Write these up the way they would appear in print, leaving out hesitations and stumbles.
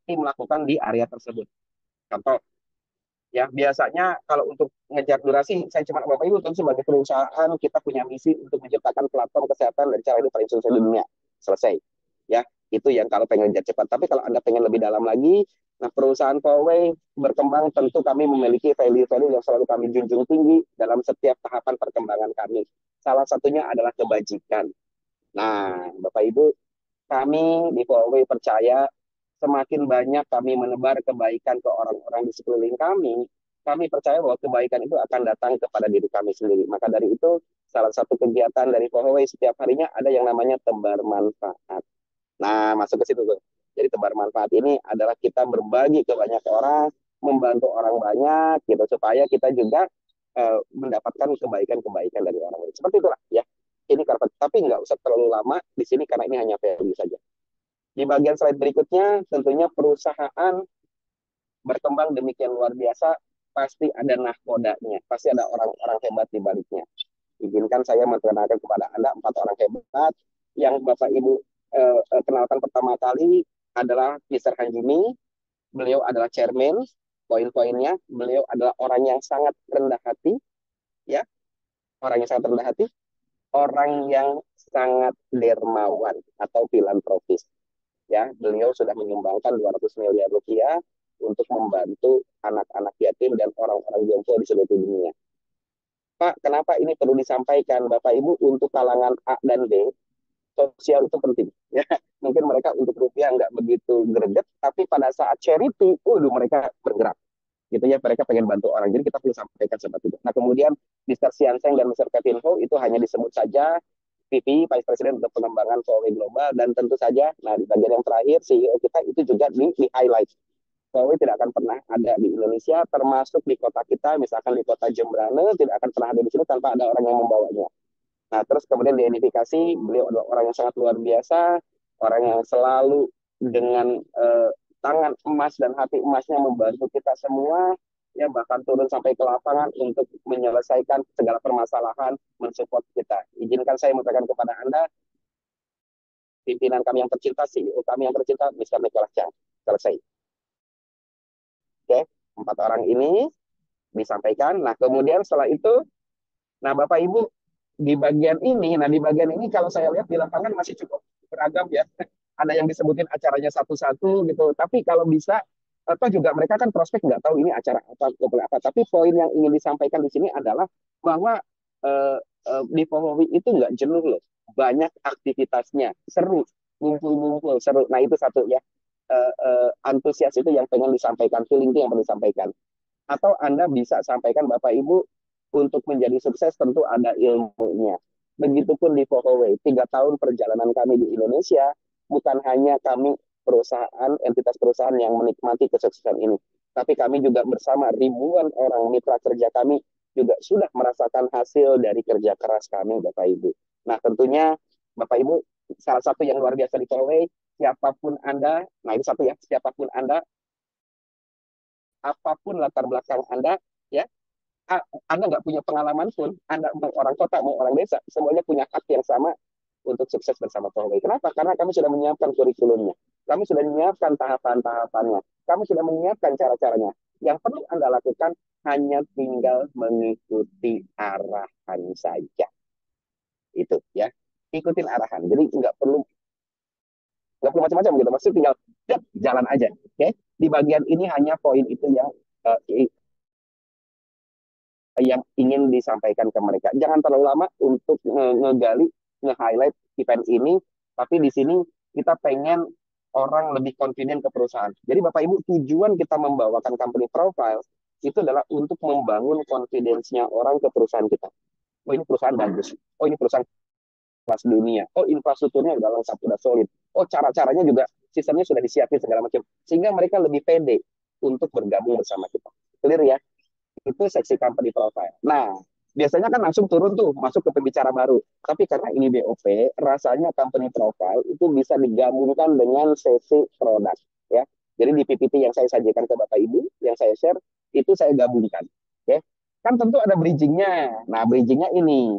tim lakukan di area tersebut. Contoh, ya biasanya kalau untuk ngejar durasi, saya cuma Bapak Ibu tentu sebagai perusahaan kita punya misi untuk menciptakan platform kesehatan dan cara hidup paling sukses di dunia. Selesai. Ya, itu yang kalau pengen ngejar cepat. Tapi kalau Anda pengen lebih dalam lagi, nah perusahaan Huawei berkembang tentu kami memiliki value-value yang selalu kami junjung tinggi dalam setiap tahapan perkembangan kami. Salah satunya adalah kebajikan. Nah, Bapak Ibu, kami di Huawei percaya semakin banyak kami menebar kebaikan ke orang-orang di sekeliling kami percaya bahwa kebaikan itu akan datang kepada diri kami sendiri. Maka dari itu, salah satu kegiatan dari Huawei setiap harinya ada yang namanya tebar manfaat. Nah, masuk ke situ tuh. Jadi tebar manfaat ini adalah kita berbagi ke banyak orang, membantu orang banyak, gitu supaya kita juga mendapatkan kebaikan-kebaikan dari orang lain. Seperti itulah ya. Ini karpet, tapi nggak usah terlalu lama di sini karena ini hanya value saja. Di bagian slide berikutnya, tentunya perusahaan berkembang demikian luar biasa, pasti ada nahkodanya, pasti ada orang-orang hebat di baliknya. Izinkan saya memperkenalkan kepada Anda 4 orang hebat yang Bapak Ibu kenalkan pertama kali adalah Mr. Hanjimi. Beliau adalah chairman. Poin-poinnya, beliau adalah orang yang sangat rendah hati, ya, orang yang sangat rendah hati, orang yang sangat dermawan atau filantropis. Ya, beliau sudah menyumbangkan 200 miliar rupiah untuk membantu anak-anak yatim dan orang-orang jompo di seluruh dunia. Pak, kenapa ini perlu disampaikan Bapak Ibu untuk kalangan A dan B? Sosial itu penting. Ya, mungkin mereka untuk rupiah nggak begitu greget, tapi pada saat charity, mereka bergerak. Gitu ya, mereka pengen bantu orang. Jadi kita perlu sampaikan seperti itu. Nah, kemudian Mr. Sian Seng dan Mr. Kevin Ho itu hanya disebut saja VP, Vice President untuk pengembangan Huawei Global, dan tentu saja, nah di bagian yang terakhir, CEO kita itu juga di highlight. Huawei tidak akan pernah ada di Indonesia, termasuk di kota kita, misalkan di kota Jembrane, tidak akan pernah ada di sini tanpa ada orang yang membawanya. Nah, terus kemudian diidentifikasi, beliau adalah orang yang sangat luar biasa, orang yang selalu dengan tangan emas dan hati emasnya membantu kita semua, ya bahkan turun sampai ke lapangan untuk menyelesaikan segala permasalahan, mensupport kita. Izinkan saya menyampaikan kepada Anda, pimpinan kami yang tercinta, CEO kami yang tercinta, Mr. Nicholas Chang. Selesai. Oke, 4 orang ini disampaikan. Nah, kemudian setelah itu, nah Bapak Ibu, di bagian ini kalau saya lihat di lapangan masih cukup beragam ya. Ada yang disebutin acaranya satu-satu gitu. Tapi kalau bisa, atau juga mereka kan prospek nggak tahu ini acara apa. Tapi poin yang ingin disampaikan di sini adalah bahwa di Pohowi itu nggak jenuh loh. Banyak aktivitasnya, seru, ngumpul-ngumpul, seru. Nah itu satu ya. Antusias itu yang pengen disampaikan, feeling itu yang pengen disampaikan. Atau Anda bisa sampaikan Bapak Ibu, untuk menjadi sukses tentu ada ilmunya. Begitupun di Huawei, 3 tahun perjalanan kami di Indonesia, bukan hanya kami perusahaan, entitas perusahaan yang menikmati kesuksesan ini, tapi kami juga bersama ribuan orang mitra kerja kami juga sudah merasakan hasil dari kerja keras kami, Bapak Ibu. Nah, tentunya Bapak Ibu, salah satu yang luar biasa di Huawei, siapapun Anda, nah itu satu ya, siapapun Anda, apapun latar belakang Anda, ya, Anda nggak punya pengalaman pun, Anda mau orang kota, mau orang desa, semuanya punya hak yang sama untuk sukses bersama Huawei. Kenapa? Karena kami sudah menyiapkan kurikulumnya, kami sudah menyiapkan tahapan-tahapannya, kami sudah menyiapkan cara-caranya. Yang perlu Anda lakukan hanya tinggal mengikuti arahan saja. Itu ya, ikutin arahan. Jadi nggak perlu macam-macam gitu. Maksudnya tinggal jalan aja. Oke, okay? Di bagian ini hanya poin itu yang ingin disampaikan ke mereka. Jangan terlalu lama untuk ngegali, nge-highlight event ini, tapi di sini kita pengen orang lebih confident ke perusahaan. Jadi Bapak Ibu, tujuan kita membawakan company profile itu adalah untuk membangun confidence-nya orang ke perusahaan kita. Oh ini perusahaan bagus. Oh ini perusahaan kelas dunia. Oh infrastrukturnya udah lengkap, udah solid. Oh cara-caranya juga sistemnya sudah disiapin segala macam. Sehingga mereka lebih pede untuk bergabung bersama kita. Clear ya? Itu seksi company profile. Nah, biasanya kan langsung turun tuh masuk ke pembicara baru. Tapi karena ini BOP, rasanya company profile itu bisa digabungkan dengan sesi produk ya. Jadi di PPT yang saya sajikan ke Bapak Ibu, yang saya share itu saya gabungkan. Oke. Kan tentu ada bridgingnya. Nah, bridgingnya ini.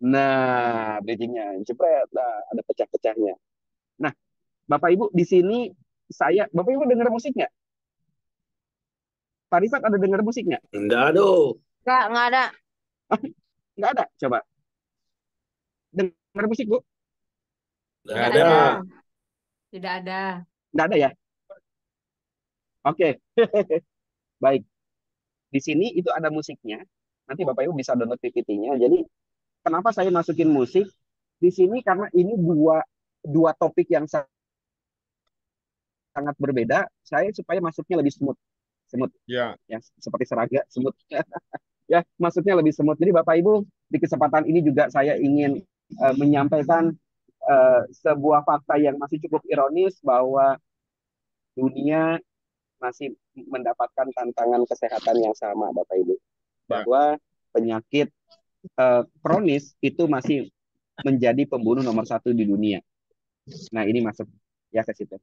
Nah, bridgingnya, jepret, nah, ada pecah-pecahnya. Nah, Bapak Ibu di sini Bapak Ibu dengar musik nggak? Pak Rifat ada dengar musik nggak? Enggak ada. Nggak ada. Nggak ada. Coba dengar musik Bu? Enggak Tidak ada. ada. Tidak ada. Nggak ada ya? Oke, baik. Di sini itu ada musiknya. Nanti Bapak Ibu bisa download PPT-nya. Jadi kenapa saya masukin musik di sini karena ini dua dua topik yang sangat berbeda. Saya supaya masuknya lebih smooth, smooth Ya. ya seperti seragam smooth ya masuknya lebih smooth. Jadi Bapak Ibu di kesempatan ini juga saya ingin menyampaikan sebuah fakta yang masih cukup ironis bahwa dunia masih mendapatkan tantangan kesehatan yang sama, Bapak Ibu. Ya. Bahwa penyakit kronis itu masih menjadi pembunuh nomor satu di dunia. Nah, ini masuk ya ke situ.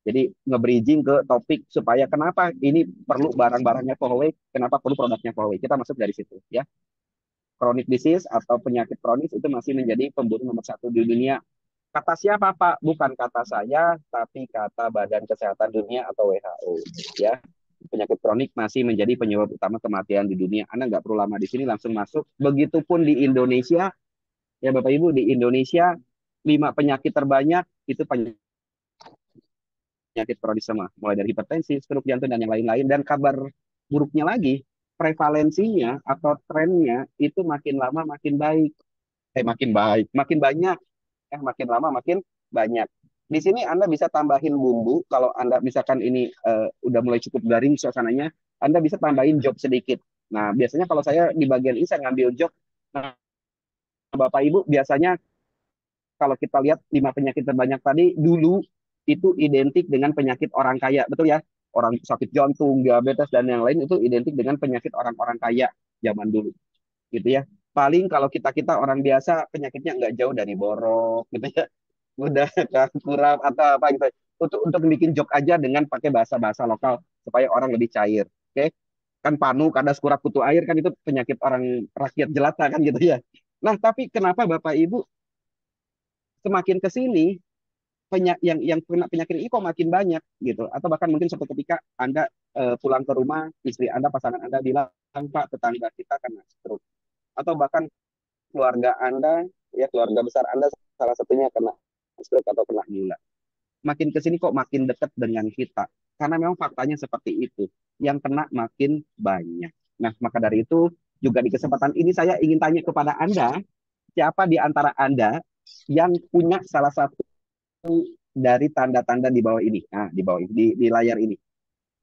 Jadi nge-bridging ke topik supaya kenapa ini perlu barang-barangnya Huawei, kenapa perlu produknya Huawei. Kita masuk dari situ ya. Chronic disease atau penyakit kronis itu masih menjadi pembunuh nomor satu di dunia. Kata siapa Pak? Bukan kata saya, tapi kata Badan Kesehatan Dunia atau WHO. Ya, penyakit kronik masih menjadi penyebab utama kematian di dunia. Anda nggak perlu lama di sini, langsung masuk. Begitupun di Indonesia, ya Bapak Ibu, di Indonesia 5 penyakit terbanyak itu penyakit kronis semua, mulai dari hipertensi, stroke jantung dan yang lain-lain. Dan kabar buruknya lagi, prevalensinya atau trennya itu makin lama makin baik. Makin baik, makin banyak. Makin lama makin banyak. Di sini Anda bisa tambahin bumbu. Kalau Anda misalkan ini udah mulai cukup garing suasananya, Anda bisa tambahin job sedikit. Nah, biasanya kalau saya di bagian ini saya ngambil job. Nah, Bapak Ibu biasanya kalau kita lihat 5 penyakit terbanyak tadi dulu itu identik dengan penyakit orang kaya, betul ya? Orang sakit jantung, diabetes dan yang lain itu identik dengan penyakit orang-orang kaya zaman dulu, gitu ya. Paling kalau kita orang biasa penyakitnya nggak jauh dari borok, gitu ya. Udah kurang atau apa gitu. Untuk bikin joke aja dengan pakai bahasa-bahasa lokal supaya orang lebih cair. Oke? Kan panu, kadas, kurap, kutu air kan itu penyakit orang rakyat jelata kan gitu ya. Nah, tapi kenapa Bapak Ibu semakin ke sini yang kena penyakit ini kok makin banyak gitu, atau bahkan mungkin suatu ketika Anda pulang ke rumah, istri Anda, pasangan Anda bilang, Pak, tetangga kita kena stroke, atau bahkan keluarga Anda, ya keluarga besar Anda salah satunya kena stroke atau kena gula. Makin ke sini kok makin dekat dengan kita, karena memang faktanya seperti itu, yang kena makin banyak. Nah, maka dari itu juga di kesempatan ini saya ingin tanya kepada Anda, siapa di antara Anda yang punya salah satu dari tanda-tanda di bawah ini. Nah, di bawah ini, di layar ini.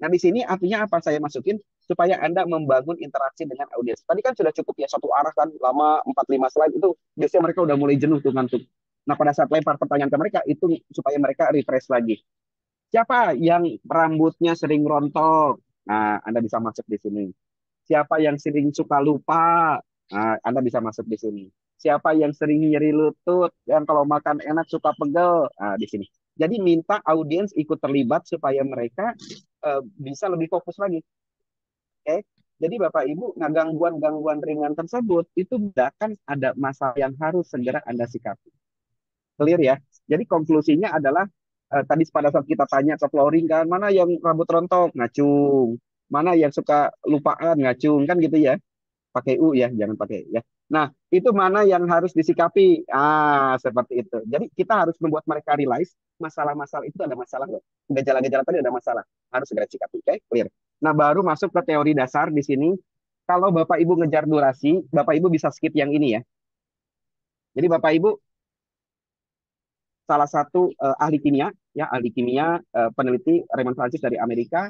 Nah, di sini artinya apa saya masukin supaya Anda membangun interaksi dengan audiens. Tadi kan sudah cukup ya satu arah kan lama 4-5 slide itu biasanya mereka udah mulai jenuh tuh ngantuk. Nah, pada saat lempar pertanyaan ke mereka itu supaya mereka refresh lagi. Siapa yang rambutnya sering rontok? Nah, Anda bisa masuk di sini. Siapa yang sering suka lupa? Nah, Anda bisa masuk di sini. Siapa yang sering nyeri lutut, yang kalau makan enak suka pegel? Nah, di sini. Jadi minta audiens ikut terlibat supaya mereka bisa lebih fokus lagi. Oke. Jadi Bapak Ibu, nah gangguan-gangguan ringan tersebut itu bahkan ada masalah yang harus segera Anda sikapi. Clear ya? Jadi konklusinya adalah tadi pada saat kita tanya ke flooring kan, mana yang rambut rontok, ngacung. Mana yang suka lupaan, ngacung. Kan gitu ya. Pakai U ya, jangan pakai ya. Nah, itu mana yang harus disikapi? Seperti itu. Jadi kita harus membuat mereka realize masalah-masalah itu ada masalah loh. Gejala-gejala tadi ada masalah. Harus segera sikapi. Oke, clear. Nah, baru masuk ke teori dasar di sini. Kalau Bapak Ibu ngejar durasi, Bapak Ibu bisa skip yang ini ya. Jadi Bapak Ibu salah satu ahli kimia, ya ahli kimia, peneliti Raymond Francis dari Amerika,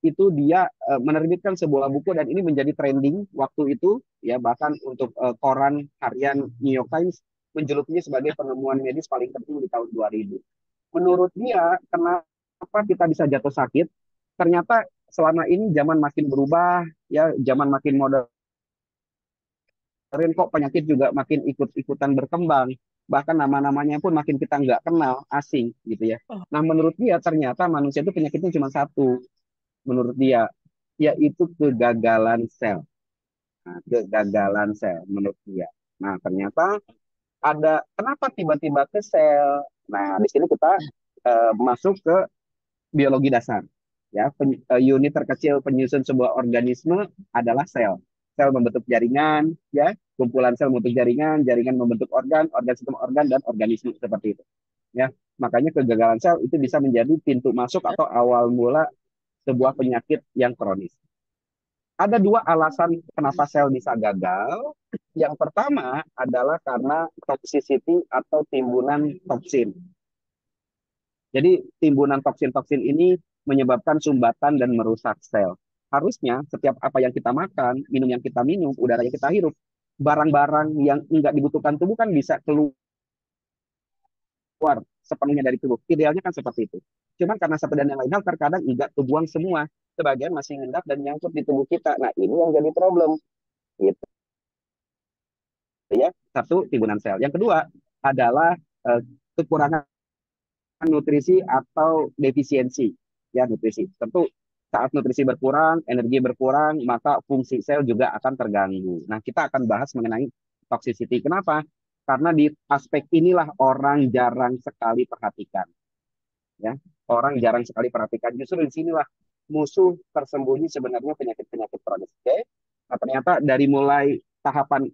itu dia menerbitkan sebuah buku dan ini menjadi trending waktu itu, ya bahkan untuk koran harian New York Times menjulukinya sebagai penemuan medis paling penting di tahun 2000. Menurut dia, kenapa kita bisa jatuh sakit? Ternyata selama ini zaman makin berubah, ya zaman makin modern, kok penyakit juga makin ikut-ikutan berkembang. Bahkan nama-namanya pun makin kita nggak kenal, asing gitu ya. Nah, menurut dia ternyata manusia itu penyakitnya cuma satu, menurut dia, yaitu kegagalan sel. Nah, kegagalan sel menurut dia. Nah, ternyata ada kenapa tiba-tiba ke sel. Nah, di sini kita masuk ke biologi dasar. Ya, unit terkecil penyusun sebuah organisme adalah sel. Sel membentuk jaringan, ya, kumpulan sel membentuk jaringan, jaringan membentuk organ, organ sistem organ dan organisme seperti itu. Ya, makanya kegagalan sel itu bisa menjadi pintu masuk atau awal mula sebuah penyakit yang kronis. Ada dua alasan kenapa sel bisa gagal. Yang pertama adalah karena toxicity atau timbunan toksin. Jadi timbunan toksin-toksin ini menyebabkan sumbatan dan merusak sel. Harusnya setiap apa yang kita makan, minum yang kita minum, udara yang kita hirup, barang-barang yang enggak dibutuhkan tubuh kan bisa keluar sepenuhnya dari tubuh. Idealnya kan seperti itu. Cuman karena satu dan yang lain hal terkadang enggak terbuang semua. Sebagian masih ngendap dan nyangkut di tubuh kita. Nah, ini yang jadi problem. Gitu ya. Satu, timbunan sel. Yang kedua adalah kekurangan nutrisi atau defisiensi ya nutrisi. Tentu saat nutrisi berkurang, energi berkurang, maka fungsi sel juga akan terganggu. Nah, kita akan bahas mengenai toxicity. Kenapa? Karena di aspek inilah orang jarang sekali perhatikan. Ya, orang jarang sekali perhatikan. Justru di sinilah musuh tersembunyi sebenarnya penyakit-penyakit kronis. Oke? Nah, ternyata dari mulai tahapan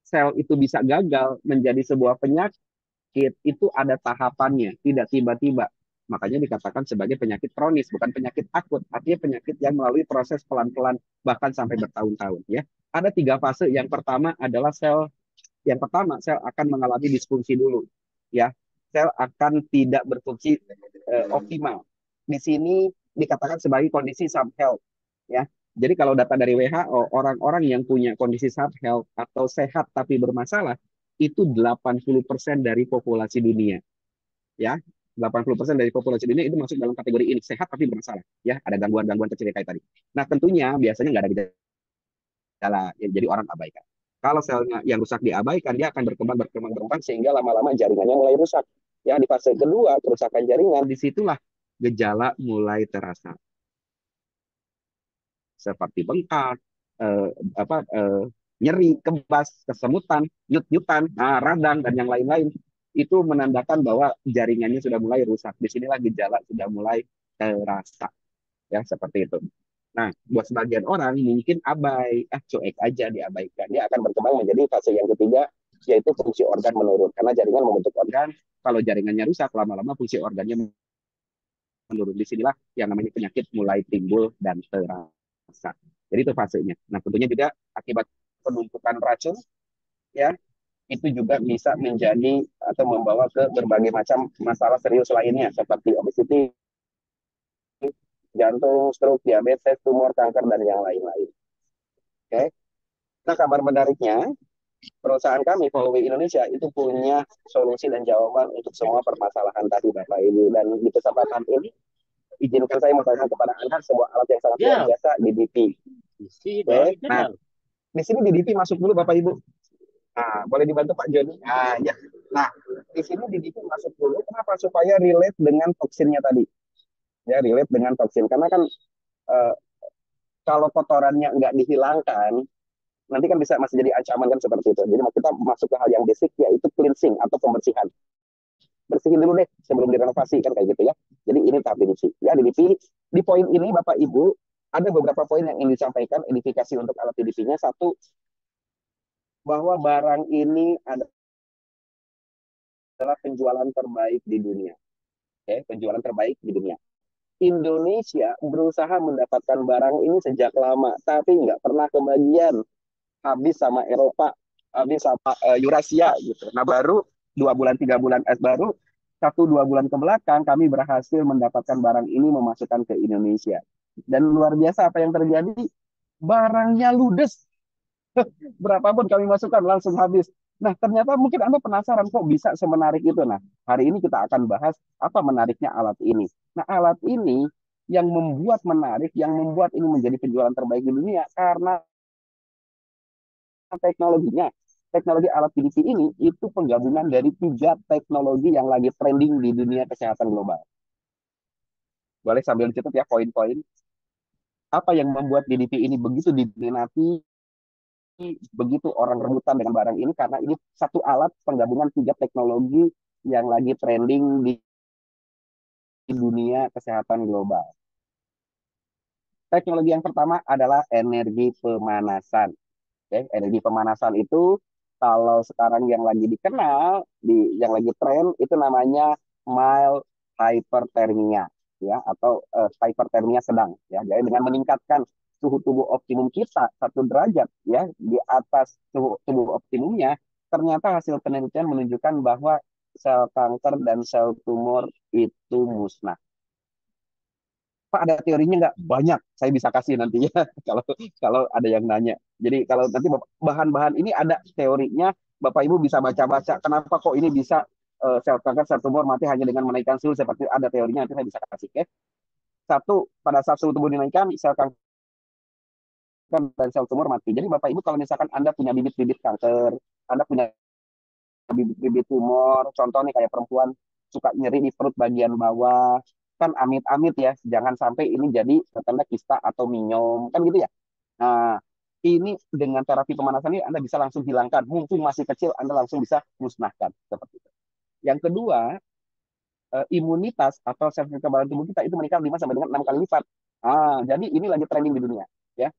sel itu bisa gagal menjadi sebuah penyakit itu ada tahapannya, tidak tiba-tiba. Makanya dikatakan sebagai penyakit kronis, bukan penyakit akut. Artinya penyakit yang melalui proses pelan-pelan, bahkan sampai bertahun-tahun. Ya, ada tiga fase. Yang pertama adalah sel akan mengalami disfungsi dulu. Ya, sel akan tidak berfungsi optimal. Di sini dikatakan sebagai kondisi subhealth. Ya, jadi kalau data dari WHO, orang-orang yang punya kondisi subhealth atau sehat tapi bermasalah itu 80% dari populasi dunia. Ya, 80% dari populasi dunia itu masuk dalam kategori ini, sehat tapi bermasalah. Ya, ada gangguan-gangguan kecil kayak tadi. Nah, tentunya biasanya nggak ada gejala, ya, jadi orang abaikan. Kalau selnya yang rusak diabaikan, dia akan berkembang, berkembang, berkembang, sehingga lama-lama jaringannya mulai rusak. Ya, di fase kedua, kerusakan jaringan, disitulah gejala mulai terasa. Seperti bengkak, eh, apa, nyeri, kebas, kesemutan, nyut-nyutan, radang, dan yang lain-lain. Itu menandakan bahwa jaringannya sudah mulai rusak. Disinilah gejala sudah mulai terasa. Ya, seperti itu. Nah, buat sebagian orang mungkin abai, cuek aja diabaikan. Dia akan berkembang menjadi fase yang ketiga, yaitu fungsi organ menurun. Karena jaringan membentuk organ, kalau jaringannya rusak, lama-lama fungsi organnya menurun. Disinilah yang namanya penyakit mulai timbul dan terasa. Jadi itu fasenya. Nah, tentunya juga akibat penumpukan racun, ya, itu juga bisa menjadi atau membawa ke berbagai macam masalah serius lainnya, seperti obesity, jantung, stroke, diabetes, tumor, kanker, dan yang lain-lain. Oke. Nah, kabar menariknya, perusahaan kami, Volwi Indonesia, itu punya solusi dan jawaban untuk semua permasalahan tadi, Bapak Ibu. Dan di kesempatan ini, izinkan saya memperkenalkan kepada Anda sebuah alat yang sangat luar biasa, DDP. Oke. Nah, di sini DDP masuk dulu, Bapak Ibu. Nah, boleh dibantu Pak Joni? Nah, ya. Nah, di sini DDP masuk dulu. Kenapa? Supaya relate dengan toksinnya tadi. Ya, relate dengan toksin. Karena kan eh, kalau kotorannya nggak dihilangkan, nanti kan bisa masih jadi ancaman kan seperti itu. Jadi kita masuk ke hal yang basic, yaitu cleansing atau pembersihan. Bersihin dulu deh sebelum direnovasi kan kayak gitu ya. Jadi ini tahap DDP. Ya, DDP di poin ini Bapak Ibu ada beberapa poin yang ingin disampaikan edifikasi untuk alat DDP-nya. Satu, bahwa barang ini adalah penjualan terbaik di dunia. Oke, penjualan terbaik di dunia. Indonesia berusaha mendapatkan barang ini sejak lama, tapi nggak pernah kebagian. Habis sama Eropa, habis sama Eurasia gitu. Nah, baru 2 bulan 3 bulan baru 1 2 bulan ke belakang kami berhasil mendapatkan barang ini memasukkan ke Indonesia. Dan luar biasa apa yang terjadi, barangnya ludes. Berapapun kami masukkan langsung habis. Nah, ternyata mungkin Anda penasaran kok bisa semenarik itu. Nah, hari ini kita akan bahas apa menariknya alat ini. Nah, alat ini yang membuat menarik, yang membuat ini menjadi penjualan terbaik di dunia karena teknologinya. Teknologi alat PDP ini itu penggabungan dari 3 teknologi yang lagi trending di dunia kesehatan global. Boleh sambil dicatat ya poin-poin. Apa yang membuat DDP ini begitu diminati, begitu orang rebutan dengan barang ini, karena ini satu alat penggabungan 3 teknologi yang lagi trending di dunia kesehatan global. Teknologi yang pertama adalah energi pemanasan. Oke, energi pemanasan itu kalau sekarang yang lagi dikenal, yang lagi tren itu namanya mild hyperthermia, ya, atau hyperthermia sedang, ya. Jadi dengan meningkatkan suhu tubuh optimum kita 1 derajat, ya, di atas suhu tubuh optimumnya, ternyata hasil penelitian menunjukkan bahwa sel kanker dan sel tumor itu musnah. Pak, ada teorinya nggak? Banyak. Saya bisa kasih nanti ya kalau kalau ada yang nanya. Jadi kalau nanti bahan-bahan ini ada teorinya, Bapak Ibu bisa baca-baca. Kenapa kok ini bisa sel kanker, sel tumor mati hanya dengan menaikkan suhu, seperti ada teorinya nanti saya bisa kasih. Oke. Satu, pada saat suhu tubuh dinaikkan, sel kanker dan sel tumor mati. Jadi Bapak Ibu kalau misalkan Anda punya bibit-bibit kanker, Anda punya bibit-bibit tumor, contoh nih kayak perempuan suka nyeri di perut bagian bawah, kan amit-amit ya, jangan sampai ini jadi tanda kista atau minyom, kan gitu ya. Nah, ini dengan terapi pemanasan ini Anda bisa langsung hilangkan, mumpung masih kecil Anda langsung bisa musnahkan, seperti itu. Yang kedua, imunitas atau sistem kekebalan tubuh kita itu meningkat 5 sampai dengan 6 kali lipat. Jadi ini lagi trending di dunia, ya,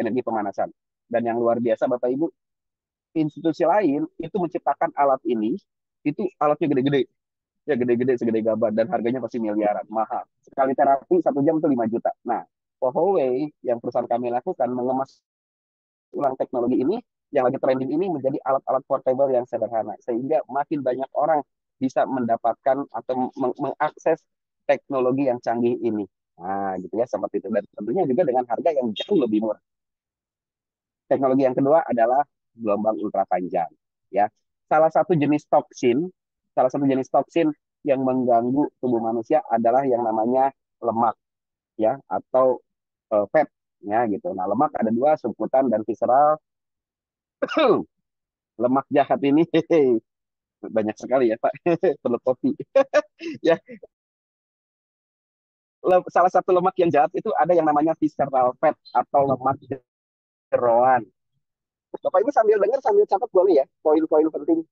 energi pemanasan. Dan yang luar biasa Bapak Ibu, institusi lain itu menciptakan alat ini, itu alatnya gede-gede, ya, gede-gede segede gaban, dan harganya pasti miliaran, mahal. Sekali terapi 1 jam itu 5 juta. Nah, Huawei yang perusahaan kami lakukan mengemas ulang teknologi ini yang lagi trending ini menjadi alat-alat portable yang sederhana, sehingga makin banyak orang bisa mendapatkan atau mengakses teknologi yang canggih ini. Nah, gitu ya, seperti itu. Dan tentunya juga dengan harga yang jauh lebih murah. Teknologi yang kedua adalah gelombang ultra panjang, ya. Salah satu jenis toksin, salah satu jenis toksin yang mengganggu tubuh manusia adalah yang namanya lemak, ya, atau fat, ya, gitu. Nah, lemak ada dua, subkutan dan visceral. Lemak jahat ini banyak sekali ya Pak, perlu kopi. Ya, salah satu lemak yang jahat itu ada yang namanya visceral fat atau lemak jeroan. Bapak Ibu sambil dengar sambil catat boleh ya, poin-poin penting,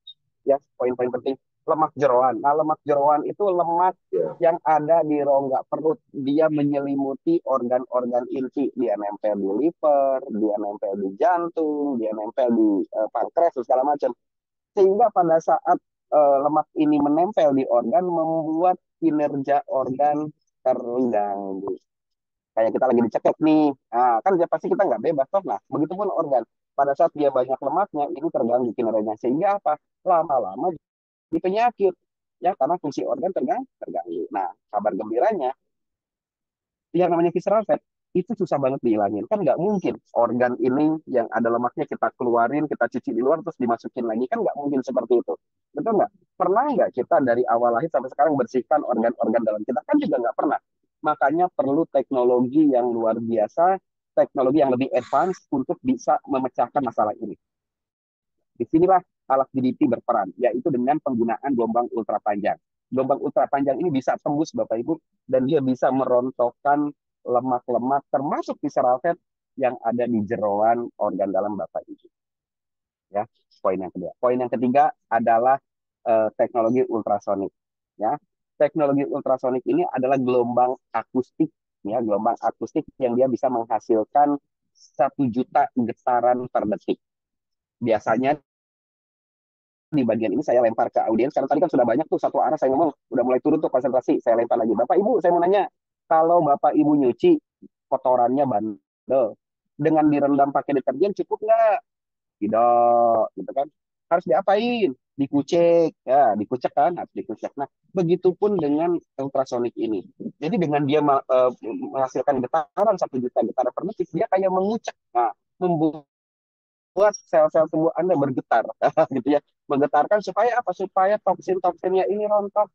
ya, poin-poin penting. Lemak jeroan. Nah, lemak jeroan itu lemak yang ada di rongga perut. Dia menyelimuti organ-organ inti. Dia nempel di liver, dia nempel di jantung, dia nempel di pankreas, segala macam. Sehingga pada saat lemak ini menempel di organ, membuat kinerja organ terganggu. Kayak kita lagi dicekek nih, nah, kan ya pasti kita nggak bebas toh. Nah, begitupun organ. Pada saat dia banyak lemaknya, ini terganggu kinerjanya. Sehingga apa? Lama-lama di penyakit. Ya, karena fungsi organ terganggu. Nah, kabar gembiranya, yang namanya visceral fat itu susah banget dihilangin. Kan nggak mungkin organ ini yang ada lemaknya kita keluarin, kita cuci di luar, terus dimasukin lagi. Kan nggak mungkin seperti itu. Betul nggak? Pernah nggak kita dari awal lahir sampai sekarang bersihkan organ-organ dalam kita? Kan juga nggak pernah. Makanya perlu teknologi yang luar biasa, teknologi yang lebih advance untuk bisa memecahkan masalah ini. Disinilah alat GDP berperan, yaitu dengan penggunaan gelombang ultra panjang. Gelombang ultra panjang ini bisa tembus Bapak Ibu, dan dia bisa merontokkan lemak-lemak termasuk visceral fat yang ada di jeroan organ dalam Bapak Ibu. Ya, poin yang kedua. Poin yang ketiga adalah teknologi ultrasonik. Ya, teknologi ultrasonik ini adalah gelombang akustik, ya, gelombang akustik yang dia bisa menghasilkan 1 juta getaran per detik. Biasanya di bagian ini saya lempar ke audiens karena tadi kan sudah banyak tuh satu arah saya ngomong, udah mulai turun tuh konsentrasi, saya lempar lagi. Bapak Ibu, saya mau nanya, kalau Bapak Ibu nyuci kotorannya bandel, dengan direndam pakai deterjen cukup nggak? Tidak, gitu kan? Harus diapain? Dikucek, ya, dikucek kan, harus dikucek. Nah, begitupun dengan ultrasonik ini. Jadi dengan dia menghasilkan getaran 1 juta getaran per detik, dia kayak mengucek, nah, membuat buat sel-sel tubuh Anda bergetar, gitu ya. Menggetarkan supaya apa? Supaya toksin-toksinnya ini rontok,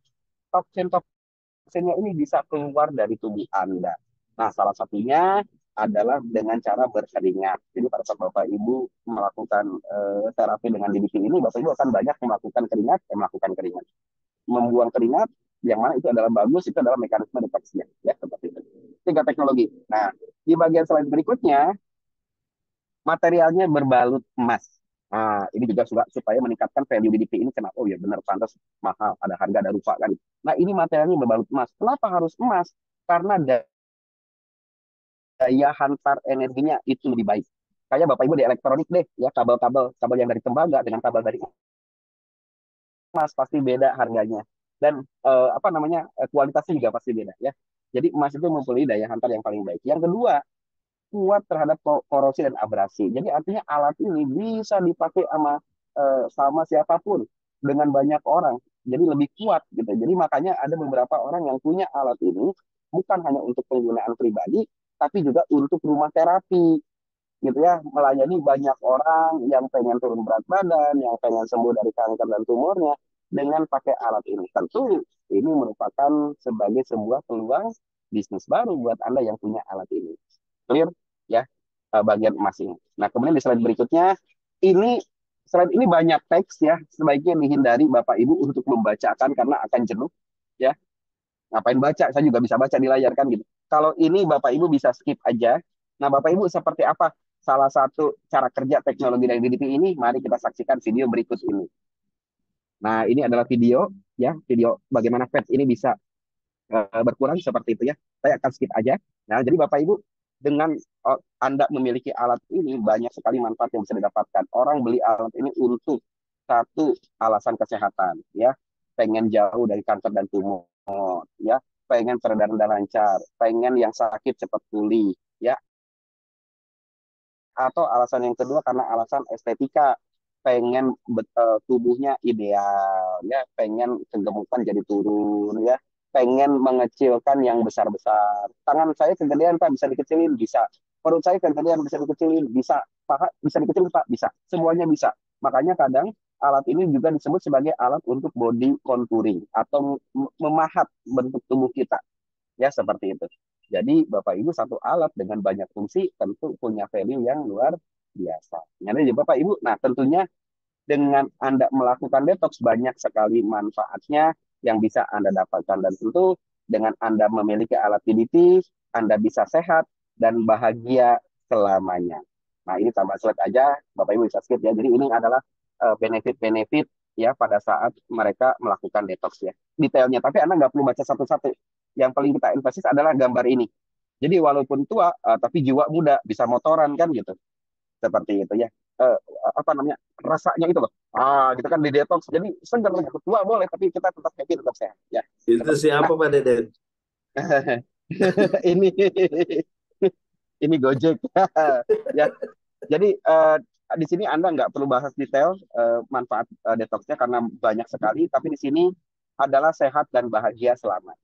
toksin-toksinnya ini bisa keluar dari tubuh Anda. Nah, salah satunya adalah dengan cara berkeringat. Jadi pada saat Bapak Ibu melakukan terapi dengan DBT ini, Bapak Ibu akan banyak melakukan keringat. Membuang keringat, yang mana itu adalah bagus, itu adalah mekanisme deteksinya, ya, seperti itu. 3 teknologi. Nah, di bagian slide berikutnya, materialnya berbalut emas. Ini juga supaya meningkatkan value DDP ini. Kenapa? Oh ya benar, pantas mahal, ada harga, ada rupa kan. Nah ini materialnya berbalut emas. Kenapa harus emas? Karena daya hantar energinya itu lebih baik. Kayak Bapak Ibu di elektronik deh, ya kabel yang dari tembaga dengan kabel dari emas pasti beda harganya. Dan apa namanya, kualitasnya juga pasti beda ya. Jadi emas itu mempunyai daya hantar yang paling baik. Yang kedua, kuat terhadap korosi dan abrasi. Jadi artinya alat ini bisa dipakai sama siapapun dengan banyak orang. Jadi lebih kuat gitu. Jadi makanya ada beberapa orang yang punya alat ini bukan hanya untuk penggunaan pribadi, tapi juga untuk rumah terapi gitu ya, melayani banyak orang yang pengen turun berat badan, yang pengen sembuh dari kanker dan tumornya dengan pakai alat ini. Tentu ini merupakan sebagai sebuah peluang bisnis baru buat Anda yang punya alat ini. Clear ya, bagian emas ini. Nah, kemudian di slide berikutnya ini slide ini banyak teks ya, sebaiknya dihindari Bapak Ibu untuk membacakan karena akan jenuh ya. Ngapain baca? Saya juga bisa baca di layar kan gitu. Kalau ini Bapak Ibu bisa skip aja. Nah, Bapak Ibu seperti apa salah satu cara kerja teknologi dari DDP ini? Mari kita saksikan video berikut ini. Nah, ini adalah video ya, video bagaimana fat ini bisa berkurang seperti itu ya. Saya akan skip aja. Nah, jadi Bapak Ibu dengan Anda memiliki alat ini banyak sekali manfaat yang bisa didapatkan. Orang beli alat ini untuk satu alasan kesehatan ya, pengen jauh dari kanker dan tumor ya, pengen peredaran darah lancar, pengen yang sakit cepat pulih ya, atau alasan yang kedua karena alasan estetika, pengen tubuhnya ideal ya, pengen kegemukan jadi turun ya, pengen mengecilkan yang besar-besar. Tangan saya kegedean Pak, bisa dikecilin, bisa. Perut saya kegedean, bisa dikecilin, bisa. Paha bisa dikecilin Pak, bisa. Semuanya bisa. Makanya kadang alat ini juga disebut sebagai alat untuk body contouring atau memahat bentuk tubuh kita ya, seperti itu. Jadi Bapak Ibu satu alat dengan banyak fungsi tentu punya value yang luar biasa. Jadi Bapak Ibu, nah tentunya dengan Anda melakukan detox banyak sekali manfaatnya yang bisa Anda dapatkan, dan tentu dengan Anda memiliki alat DDT, Anda bisa sehat dan bahagia selamanya. Nah ini tambah slide aja, Bapak Ibu bisa skip ya. Jadi ini adalah benefit-benefit ya pada saat mereka melakukan detox ya. Detailnya, tapi Anda nggak perlu baca satu-satu. Yang paling kita emphasis adalah gambar ini. Jadi walaupun tua, tapi jiwa muda, bisa motoran kan gitu. Seperti itu ya. Eh, apa namanya, rasanya itu loh. Gitu kan di detox. Jadi segar, tua boleh, tapi kita tetap happy, tetap sehat. Ya, Itu seperti itu. siapa Nah, Pak Deden? ini ini Gojek. Ya, jadi di sini Anda nggak perlu bahas detail manfaat detoxnya karena banyak sekali. Tapi di sini adalah sehat dan bahagia selamanya.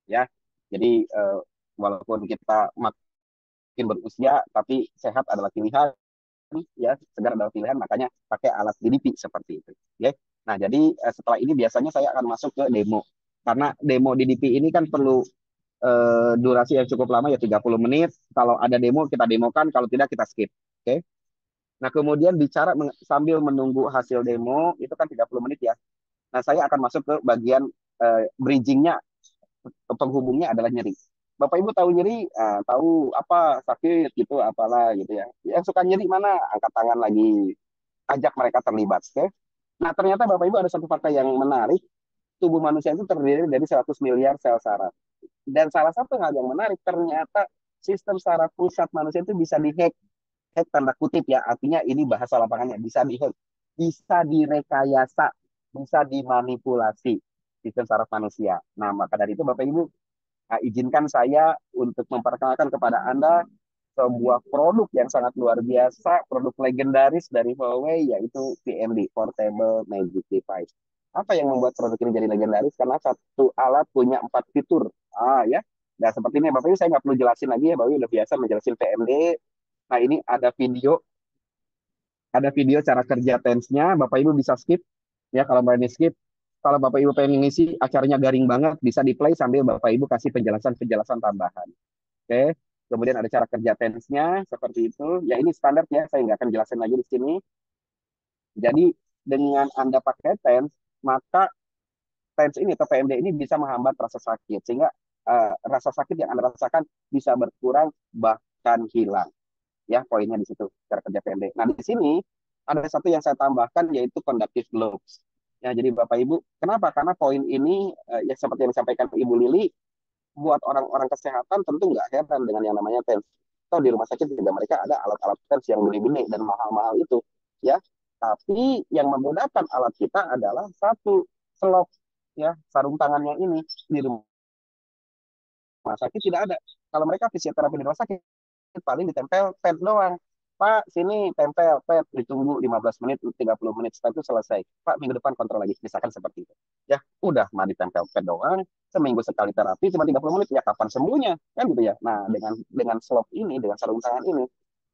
Ya, jadi walaupun kita makin berusia, tapi sehat adalah pilihan ya, segar adalah pilihan, makanya pakai alat DDP seperti itu ya. Nah jadi setelah ini biasanya saya akan masuk ke demo, karena demo DDP ini kan perlu durasi yang cukup lama ya, 30 menit. Kalau ada demo kita demokan, kalau tidak kita skip. Oke. Nah kemudian bicara sambil menunggu hasil demo itu kan 30 menit ya. Nah saya akan masuk ke bagian bridgingnya, penghubungnya adalah nyeri. Bapak Ibu tahu nyeri, tahu apa sakit gitu, apalah gitu ya. Yang suka nyeri mana? Angkat tangan lagi. Ajak mereka terlibat. Oke? Nah ternyata Bapak Ibu ada satu fakta yang menarik. Tubuh manusia itu terdiri dari 100 miliar sel saraf. Dan salah satu hal yang menarik, ternyata sistem saraf pusat manusia itu bisa dihack. Hack tanda kutip ya, artinya ini bahasa lapangannya, bisa dihack. Bisa direkayasa, bisa dimanipulasi sistem saraf manusia. Nah, maka dari itu Bapak Ibu, izinkan saya untuk memperkenalkan kepada Anda sebuah produk yang sangat luar biasa, produk legendaris dari Huawei, yaitu PMD, Portable Magic Device. Apa yang membuat produk ini jadi legendaris? Karena satu alat punya 4 fitur. Ya. Nah, seperti ini Bapak Ibu, saya nggak perlu jelasin lagi ya, Bapak Ibu udah biasa menjelasin PMD. Nah, ini ada video cara kerja tensnya. Bapak Ibu bisa skip ya kalau mau ini skip. Kalau Bapak Ibu pengen ngisi acaranya garing banget, bisa di play sambil Bapak Ibu kasih penjelasan-penjelasan tambahan. Oke. Kemudian ada cara kerja tensnya seperti itu. Ya ini standar ya, saya nggak akan jelasin lagi di sini. Jadi dengan Anda pakai tens, maka tens ini atau PMD ini bisa menghambat rasa sakit, sehingga rasa sakit yang Anda rasakan bisa berkurang bahkan hilang. Ya, poinnya di situ cara kerja PMD. Nah, di sini ada satu yang saya tambahkan yaitu conductive globes. Ya, jadi Bapak Ibu, kenapa? Karena poin ini ya seperti yang disampaikan Ibu Lili, buat orang-orang kesehatan tentu nggak heran dengan yang namanya TENS. Atau di rumah sakit juga mereka ada alat-alat TENS yang gede-gede dan mahal-mahal itu, ya. Tapi yang memudahkan alat kita adalah satu selop, ya, sarung tangannya ini di rumah sakit tidak ada. Kalau mereka fisioterapi di rumah sakit paling ditempel pad doang. Pak, sini tempel pad, ditunggu 15 menit, 30 menit, setelah itu selesai. Pak, minggu depan kontrol lagi, misalkan seperti itu. Ya, udah, mah ditempel pad doang, seminggu sekali terapi, cuma 30 menit, ya kapan sembuhnya? Kan gitu ya. Nah, dengan slop ini, dengan sarung tangan ini,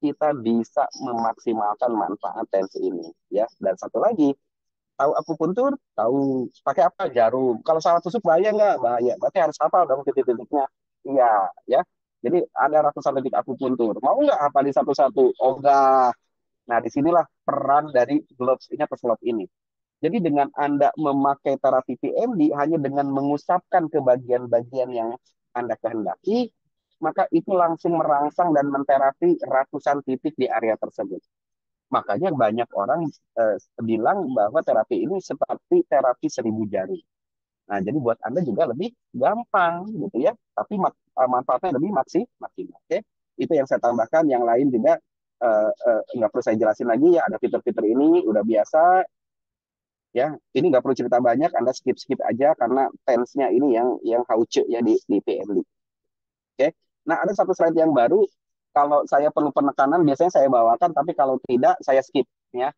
kita bisa memaksimalkan manfaat tensi ini. Ya, dan satu lagi, tahu akupuntur, tahu pakai apa? Jarum. Kalau salah tusuk bahaya nggak? Bahaya. Berarti harus hafal dong titik-titiknya. Iya, ya. Jadi ada ratusan titik akupuntur. Mau nggak apa di satu-satu? Oh enggak. Nah, disinilah peran dari gloves ini atau slop ini. Jadi dengan Anda memakai terapi PMD hanya dengan mengusapkan ke bagian-bagian yang Anda kehendaki, maka itu langsung merangsang dan menterapi ratusan titik di area tersebut. Makanya banyak orang bilang bahwa terapi ini seperti terapi 1.000 jari. Nah, jadi buat Anda juga lebih gampang gitu ya, tapi manfaatnya lebih maksimal. Oke, itu yang saya tambahkan. Yang lain juga nggak perlu saya jelasin lagi ya. Ada fitur-fitur ini udah biasa ya. Ini nggak perlu cerita banyak. Anda skip aja karena tensnya ini yang hauce ya di PMD. Oke. Nah, ada satu slide yang baru. Kalau saya perlu penekanan, biasanya saya bawakan, tapi kalau tidak, saya skip ya.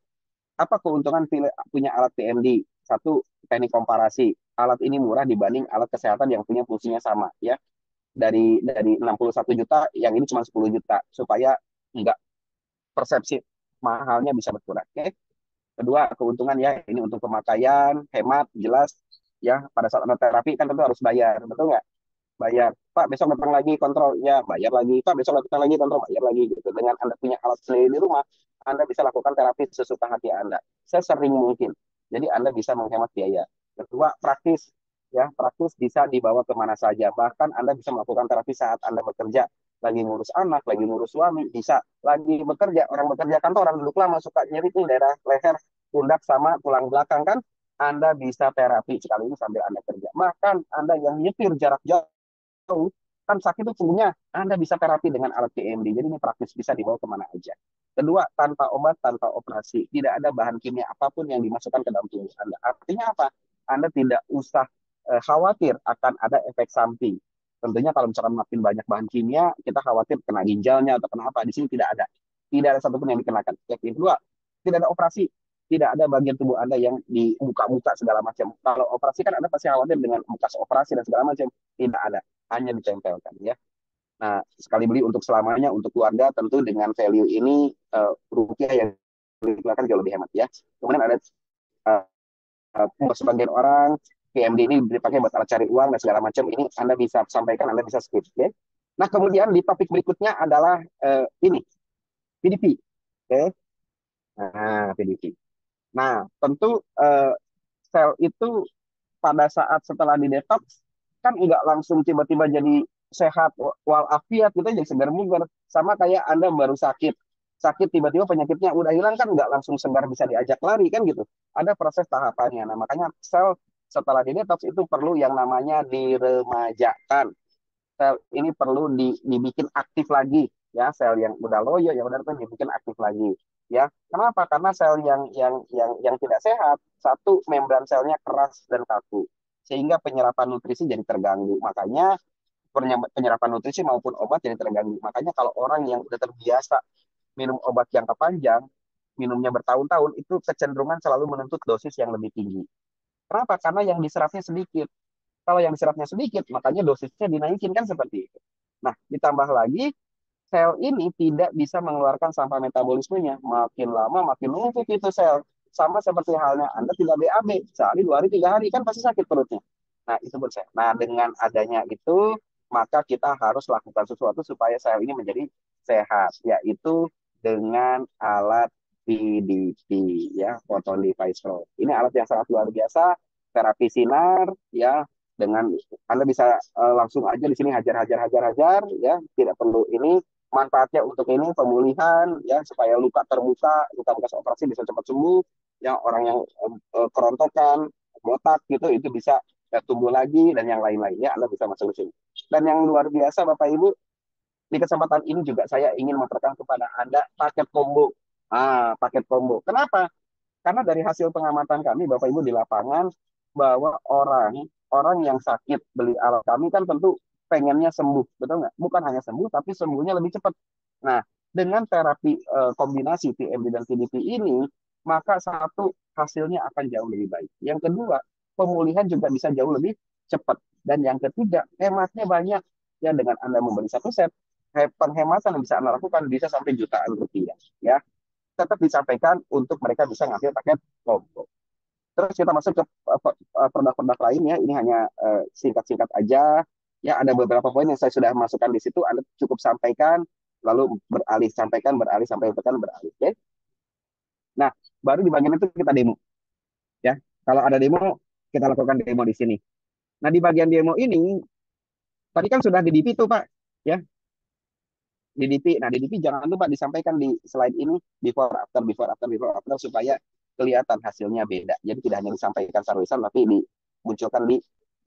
Apa keuntungan punya alat PMD? Satu, teknik komparasi. Alat ini murah dibanding alat kesehatan yang punya fungsinya sama ya. Dari 61 juta, yang ini cuma 10 juta supaya enggak persepsi mahalnya bisa berkurang. Oke. Kedua, keuntungan ya ini untuk pemakaian, hemat, jelas ya. Pada saat anda terapi kan tentu harus bayar, betul nggak? Bayar. Pak, besok datang lagi kontrol, ya bayar lagi. Pak, besok datang lagi kontrol, bayar lagi gitu. Dengan Anda punya alat sendiri di rumah, Anda bisa lakukan terapi sesuka hati Anda sesering mungkin. Jadi Anda bisa menghemat biaya. Kedua, praktis. Ya, praktis bisa dibawa kemana saja. Bahkan Anda bisa melakukan terapi saat Anda bekerja. Lagi ngurus anak, lagi ngurus suami, bisa. Lagi bekerja, orang bekerja kantoran, duduk lama, suka nyeri tuh daerah leher, pundak, sama tulang belakang kan. Anda bisa terapi sekali ini sambil Anda kerja. Bahkan Anda yang nyetir jarak jauh, kan sakit itu punya Anda bisa terapi dengan alat PMD. Jadi ini praktis bisa dibawa kemana aja. Kedua, tanpa obat, tanpa operasi, tidak ada bahan kimia apapun yang dimasukkan ke dalam tubuh Anda. Artinya apa? Anda tidak usah khawatir akan ada efek samping. Tentunya kalau misalkan makin banyak bahan kimia, kita khawatir kena ginjalnya atau kena apa. Di sini tidak ada. Tidak ada satupun yang dikenakan. Yang kedua, tidak ada operasi. Tidak ada bagian tubuh Anda yang dibuka-buka segala macam. Kalau operasi kan Anda pasti khawatir dengan bekas operasi dan segala macam. Tidak ada, hanya ditempelkan ya. Nah, sekali beli untuk selamanya untuk keluarga tentu dengan value ini rupiah yang dikeluarkan jauh lebih hemat ya. Kemudian ada sebagian orang PMD ini dipakai buat alat cari uang dan segala macam. Ini Anda bisa sampaikan, Anda bisa skip. Okay? Nah, kemudian di topik berikutnya adalah ini PDP. Okay? Nah, PDP. Nah, tentu sel itu pada saat setelah di detox kan nggak langsung tiba-tiba jadi sehat walafiat gitu jadi segar bugar, sama kayak Anda baru sakit tiba-tiba penyakitnya udah hilang kan nggak langsung segar bisa diajak lari kan gitu, ada proses tahapannya. Nah, makanya sel setelah di detox itu perlu yang namanya diremajakan. Sel ini perlu dibikin aktif lagi ya. Sel yang udah loyo yang udah itu dibikin aktif lagi ya. Kenapa? Karena sel yang tidak sehat, satu, membran selnya keras dan kaku sehingga penyerapan nutrisi jadi terganggu. Makanya penyerapan nutrisi maupun obat jadi terganggu. Makanya kalau orang yang udah terbiasa minum obat jangka panjang, minumnya bertahun-tahun, itu kecenderungan selalu menuntut dosis yang lebih tinggi. Kenapa? Karena yang diserapnya sedikit. Kalau yang diserapnya sedikit, makanya dosisnya dinaikin kan seperti itu. Nah, ditambah lagi sel ini tidak bisa mengeluarkan sampah metabolismenya. Makin lama makin numpuk itu sel. Sama seperti halnya Anda tidak BAB, sehari, 2 hari, 3 hari, kan pasti sakit perutnya. Nah, itu menurut saya. Nah, dengan adanya itu, maka kita harus lakukan sesuatu supaya sel ini menjadi sehat, yaitu dengan alat PDP, ya, photon device probe. Ini alat yang sangat luar biasa, terapi sinar, ya, dengan Anda bisa langsung aja di sini hajar, ya, tidak perlu ini. manfaatnya untuk ini pemulihan ya supaya luka terbuka, luka bekas operasi bisa cepat sembuh, ya orang yang kerontokan, botak gitu itu bisa tumbuh lagi dan yang lain-lainnya Anda bisa masuk ke sini. Dan yang luar biasa Bapak Ibu, di kesempatan ini juga saya ingin memperkenalkan kepada Anda paket combo. Paket combo. Kenapa? Karena dari hasil pengamatan kami Bapak Ibu di lapangan bahwa orang orang yang sakit beli alat kami kan tentu pengennya sembuh, betul nggak? Bukan hanya sembuh tapi sembuhnya lebih cepat. Nah, dengan terapi kombinasi TMD dan TDP ini, maka satu hasilnya akan jauh lebih baik. Yang kedua, pemulihan juga bisa jauh lebih cepat. Dan yang ketiga, hematnya banyak. Ya dengan Anda membeli satu set, penghematan yang bisa Anda lakukan bisa sampai jutaan rupiah. Ya, tetap disampaikan untuk mereka bisa ngambil paket combo. Terus kita masuk ke produk-produk lainnya. Ini hanya singkat-singkat aja. Ya, ada beberapa poin yang saya sudah masukkan di situ. Anda cukup sampaikan, lalu beralih, sampaikan, beralih, sampaikan, beralih. Oke? Nah, baru di bagian itu kita demo. Ya, kalau ada demo, kita lakukan demo di sini. Nah, di bagian demo ini, tadi kan sudah di DP tuh, Pak. Ya, di DP. Nah, di DP jangan lupa disampaikan di slide ini before after before after before after supaya kelihatan hasilnya beda. Jadi tidak hanya disampaikan secara lisan tapi dimunculkan di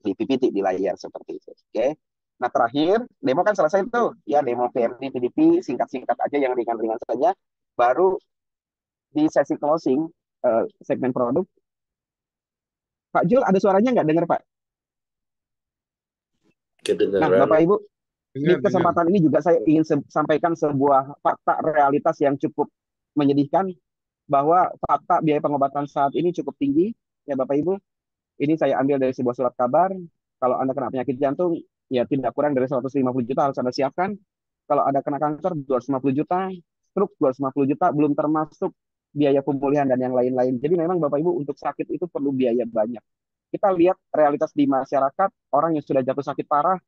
PPT di layar seperti itu. Oke. Nah, terakhir demo kan selesai tuh. Ya, demo PMD PDP singkat-singkat aja yang ringan-ringan saja. Baru di sesi closing segmen produk. Pak Jul ada suaranya nggak dengar, Pak? Nah, Kedengaran. Bapak Ibu, di Dengar. kesempatan ini juga saya ingin sampaikan sebuah fakta realitas yang cukup menyedihkan bahwa fakta biaya pengobatan saat ini cukup tinggi, ya Bapak Ibu. Ini saya ambil dari sebuah surat kabar. Kalau Anda kena penyakit jantung, ya tidak kurang dari 150 juta harus Anda siapkan. Kalau ada kena kanker, 250 juta, stroke 250 juta, belum termasuk biaya pemulihan dan yang lain-lain. Jadi memang Bapak Ibu untuk sakit itu perlu biaya banyak. Kita lihat realitas di masyarakat, orang yang sudah jatuh sakit parah,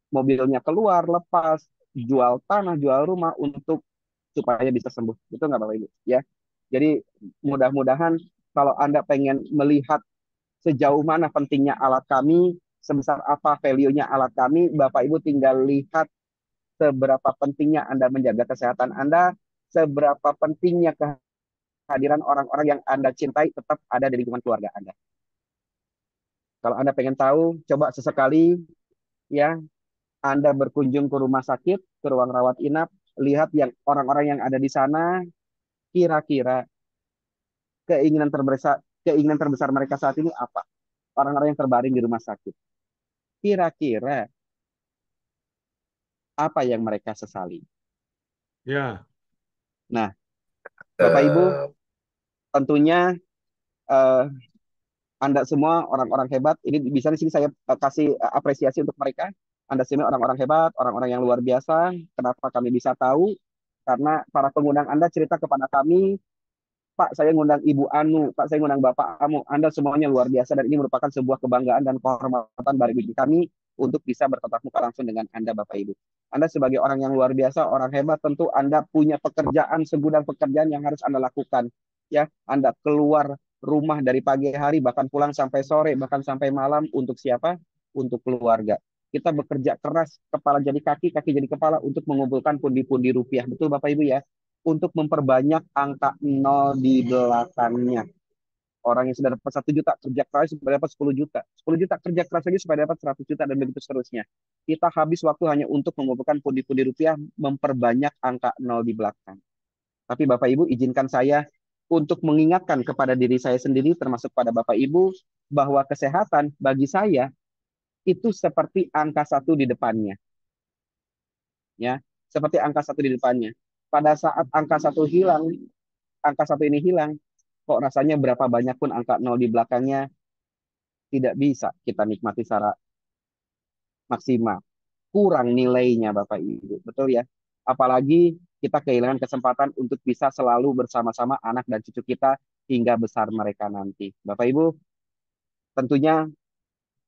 mobilnya keluar, lepas, jual tanah, jual rumah untuk supaya bisa sembuh. Itu nggak Bapak Ibu? Ya. Jadi mudah-mudahan kalau Anda pengen melihat sejauh mana pentingnya alat kami, sebesar apa value-nya alat kami, Bapak Ibu tinggal lihat seberapa pentingnya Anda menjaga kesehatan Anda, seberapa pentingnya kehadiran orang-orang yang Anda cintai tetap ada di lingkungan keluarga Anda. Kalau Anda pengen tahu, coba sesekali ya Anda berkunjung ke rumah sakit, ke ruang rawat inap, lihat yang orang-orang yang ada di sana, kira-kira keinginan terbesar mereka saat ini apa? Orang-orang yang terbaring di rumah sakit. Kira-kira apa yang mereka sesali? Ya, Nah, Bapak Ibu, tentunya eh, Anda semua orang-orang hebat. Ini bisa di sini saya kasih apresiasi untuk mereka. Anda semua orang-orang hebat, orang-orang yang luar biasa. Kenapa kami bisa tahu? Karena para pengundang Anda cerita kepada kami, Pak, saya ngundang Ibu Anu, Pak, saya ngundang Bapak Anu. Anda semuanya luar biasa dan ini merupakan sebuah kebanggaan dan kehormatan bagi kami untuk bisa bertatap muka langsung dengan Anda, Bapak Ibu. Anda sebagai orang yang luar biasa, orang hebat, tentu Anda punya pekerjaan, segudang pekerjaan yang harus Anda lakukan. Ya, Anda keluar rumah dari pagi hari, bahkan pulang sampai sore, bahkan sampai malam untuk siapa? Untuk keluarga. Kita bekerja keras, kepala jadi kaki, kaki jadi kepala untuk mengumpulkan pundi-pundi rupiah. Betul Bapak Ibu ya? Untuk memperbanyak angka nol di belakangnya. Orang yang sudah dapat 1 juta kerja keras supaya dapat 10 juta. 10 juta kerja keras lagi supaya dapat 100 juta dan begitu seterusnya. Kita habis waktu hanya untuk mengumpulkan pundi-pundi rupiah memperbanyak angka nol di belakang. Tapi Bapak Ibu izinkan saya untuk mengingatkan kepada diri saya sendiri termasuk pada Bapak Ibu bahwa kesehatan bagi saya itu seperti angka 1 di depannya. Ya, seperti angka 1 di depannya. Pada saat angka 1 hilang, angka 1 ini hilang, kok rasanya berapa banyak pun angka nol di belakangnya tidak bisa kita nikmati secara maksimal. Kurang nilainya Bapak Ibu. Betul ya? Apalagi kita kehilangan kesempatan untuk bisa selalu bersama-sama anak dan cucu kita hingga besar mereka nanti. Bapak Ibu, tentunya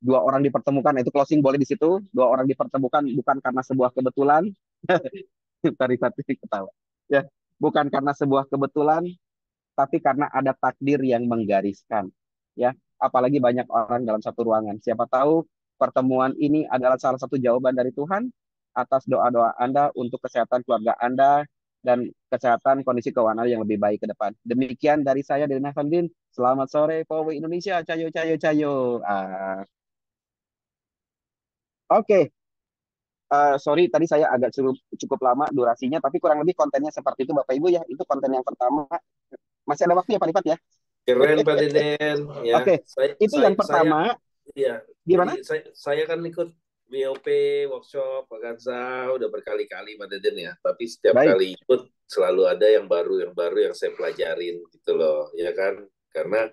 dua orang dipertemukan, itu closing boleh di situ. Dua orang dipertemukan bukan karena sebuah kebetulan. Tadi satu ketawa. Ya, bukan karena sebuah kebetulan, tapi karena ada takdir yang menggariskan. Ya, apalagi banyak orang dalam satu ruangan. Siapa tahu pertemuan ini adalah salah satu jawaban dari Tuhan atas doa-doa Anda untuk kesehatan keluarga Anda dan kesehatan kondisi keuangan yang lebih baik ke depan. Demikian dari saya, Deden Afandin. Selamat sore, Powi Indonesia. Cayo, cayo, cayo. Oke. Sorry, tadi saya agak cukup lama durasinya, tapi kurang lebih kontennya seperti itu, Bapak Ibu ya. Itu konten yang pertama. Masih ada waktu ya, Pak Lipat ya? Keren Pak Deden ya. Oke, itu yang Saya pertama. ya. Gimana? Jadi saya kan ikut BOP workshop Vaganza udah berkali-kali Pak Deden ya. Tapi setiap Baik. kali ikut selalu ada yang baru yang saya pelajarin gitu loh, ya kan? Karena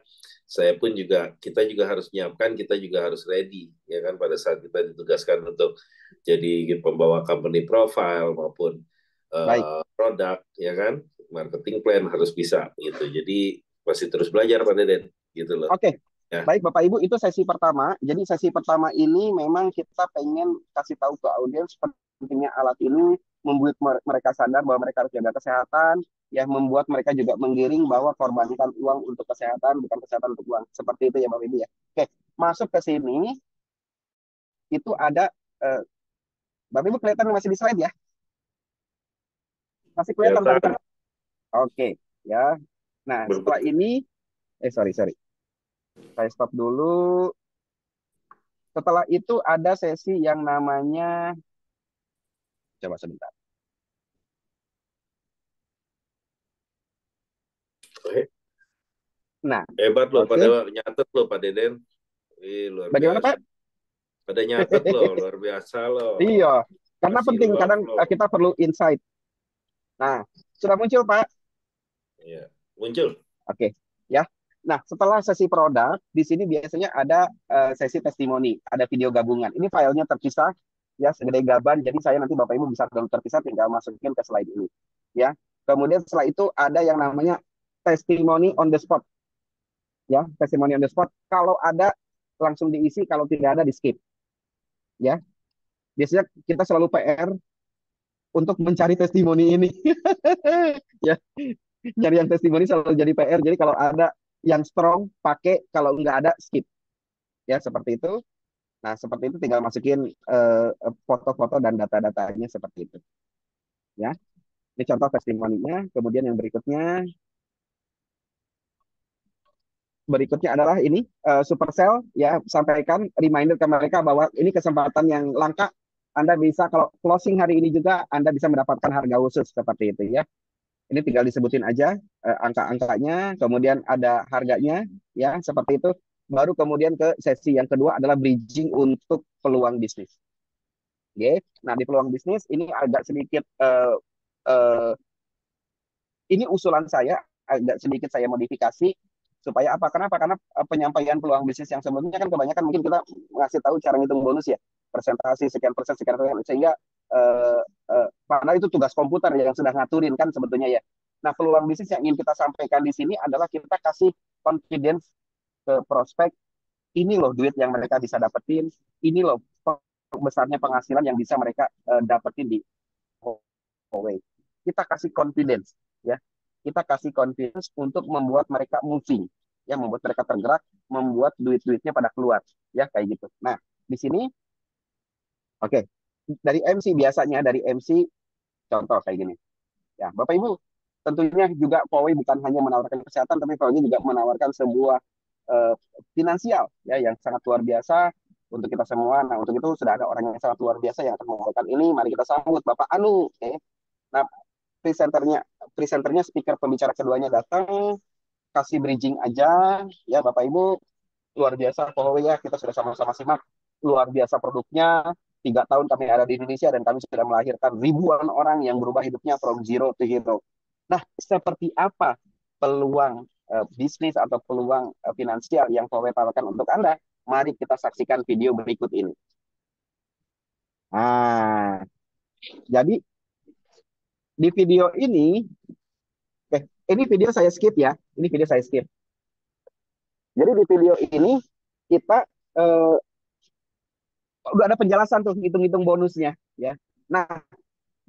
saya pun kita juga harus nyiapkan, kita juga harus ready ya kan pada saat kita ditugaskan untuk jadi pembawa company profile maupun Baik. produk ya kan, marketing plan harus bisa gitu. Jadi masih terus belajar Pak Deden gitu loh. Oke. Ya. Baik Bapak Ibu, itu sesi pertama. Jadi sesi pertama ini memang kita pengen kasih tahu ke audiens pentingnya alat ini, membuat mereka sadar bahwa mereka harus jaga kesehatan, ya, membuat mereka juga menggiring bahwa korbankan uang untuk kesehatan, bukan kesehatan untuk uang. Seperti itu ya Bapak Ibu ya. Oke, masuk ke sini itu ada Bapak Ibu kelihatan masih di slide ya? Masih kelihatan tadi kan? Oke, ya. Nah, setelah ini sorry. Saya stop dulu. Setelah itu ada sesi yang namanya, coba sebentar. Nah, hebat loh, pada nyatet loh Pak Deden. Luar bagaimana biasa. Pak? Pada nyatet loh, luar biasa loh. Iya, karena Masih penting kadang loh. kita perlu insight. Nah, sudah muncul Pak? Iya, muncul. Oke, ya. Nah, setelah sesi produk, di sini biasanya ada sesi testimoni, ada video gabungan. Ini filenya terpisah, ya, segede gaban. Jadi saya nanti Bapak Ibu bisa download terpisah, tinggal masukin ke slide ini, ya. Kemudian setelah itu ada yang namanya testimoni on the spot, ya, testimoni on the spot. Kalau ada langsung diisi, kalau tidak ada di skip, ya. Biasanya kita selalu PR untuk mencari testimoni ini, ya. Nyari yang testimoni selalu jadi PR. Jadi kalau ada yang strong pakai, kalau nggak ada skip, ya, seperti itu. Nah, seperti itu tinggal masukin foto-foto dan data-datanya seperti itu, ya. Ini contoh testimoninya. Kemudian yang berikutnya adalah ini Supercell, ya, sampaikan reminder ke mereka bahwa ini kesempatan yang langka. Anda bisa, kalau closing hari ini juga Anda bisa mendapatkan harga khusus seperti itu, ya. Ini tinggal disebutin aja angka-angkanya, kemudian ada harganya, ya, seperti itu. Baru kemudian ke sesi yang kedua adalah bridging untuk peluang bisnis. Oke. Nah, di peluang bisnis ini agak sedikit ini usulan saya, agak sedikit saya modifikasi supaya apa? Kenapa? Karena penyampaian peluang bisnis yang sebelumnya kan kebanyakan mungkin kita ngasih tahu cara ngitung bonus ya, presentasi sekian persen, sehingga padahal itu tugas komputer yang sudah ngaturin kan sebetulnya ya. Nah, peluang bisnis yang ingin kita sampaikan di sini adalah kita kasih confidence ke prospek. Ini loh duit yang mereka bisa dapetin, ini loh besarnya penghasilan yang bisa mereka dapetin di Huawei. Kita kasih confidence, ya. Kita kasih confidence untuk membuat mereka moving, ya, membuat mereka tergerak, membuat duit-duitnya pada keluar, ya, kayak gitu. Nah, di sini oke. Dari MC biasanya, dari MC contoh kayak gini. Ya, Bapak Ibu, tentunya juga Huawei bukan hanya menawarkan kesehatan, tapi Huawei juga menawarkan sebuah finansial, ya, yang sangat luar biasa untuk kita semua. Nah, untuk itu sudah ada orang yang sangat luar biasa yang akan membawakan ini. Mari kita sambut Bapak Anu. Nah, presenternya speaker pembicara keduanya datang, kasih bridging aja, ya Bapak Ibu. Luar biasa Huawei, ya, kita sudah sama-sama simak. Luar biasa produknya. 3 tahun kami ada di Indonesia dan kami sudah melahirkan ribuan orang yang berubah hidupnya from zero to hero. Nah, seperti apa peluang bisnis atau peluang finansial yang Huawei tawarkan untuk Anda? Mari kita saksikan video berikut ini. Nah, jadi di video ini, ini video saya skip ya. Ini video saya skip. Jadi di video ini kita udah ada penjelasan tuh hitung-hitung bonusnya, ya. Nah,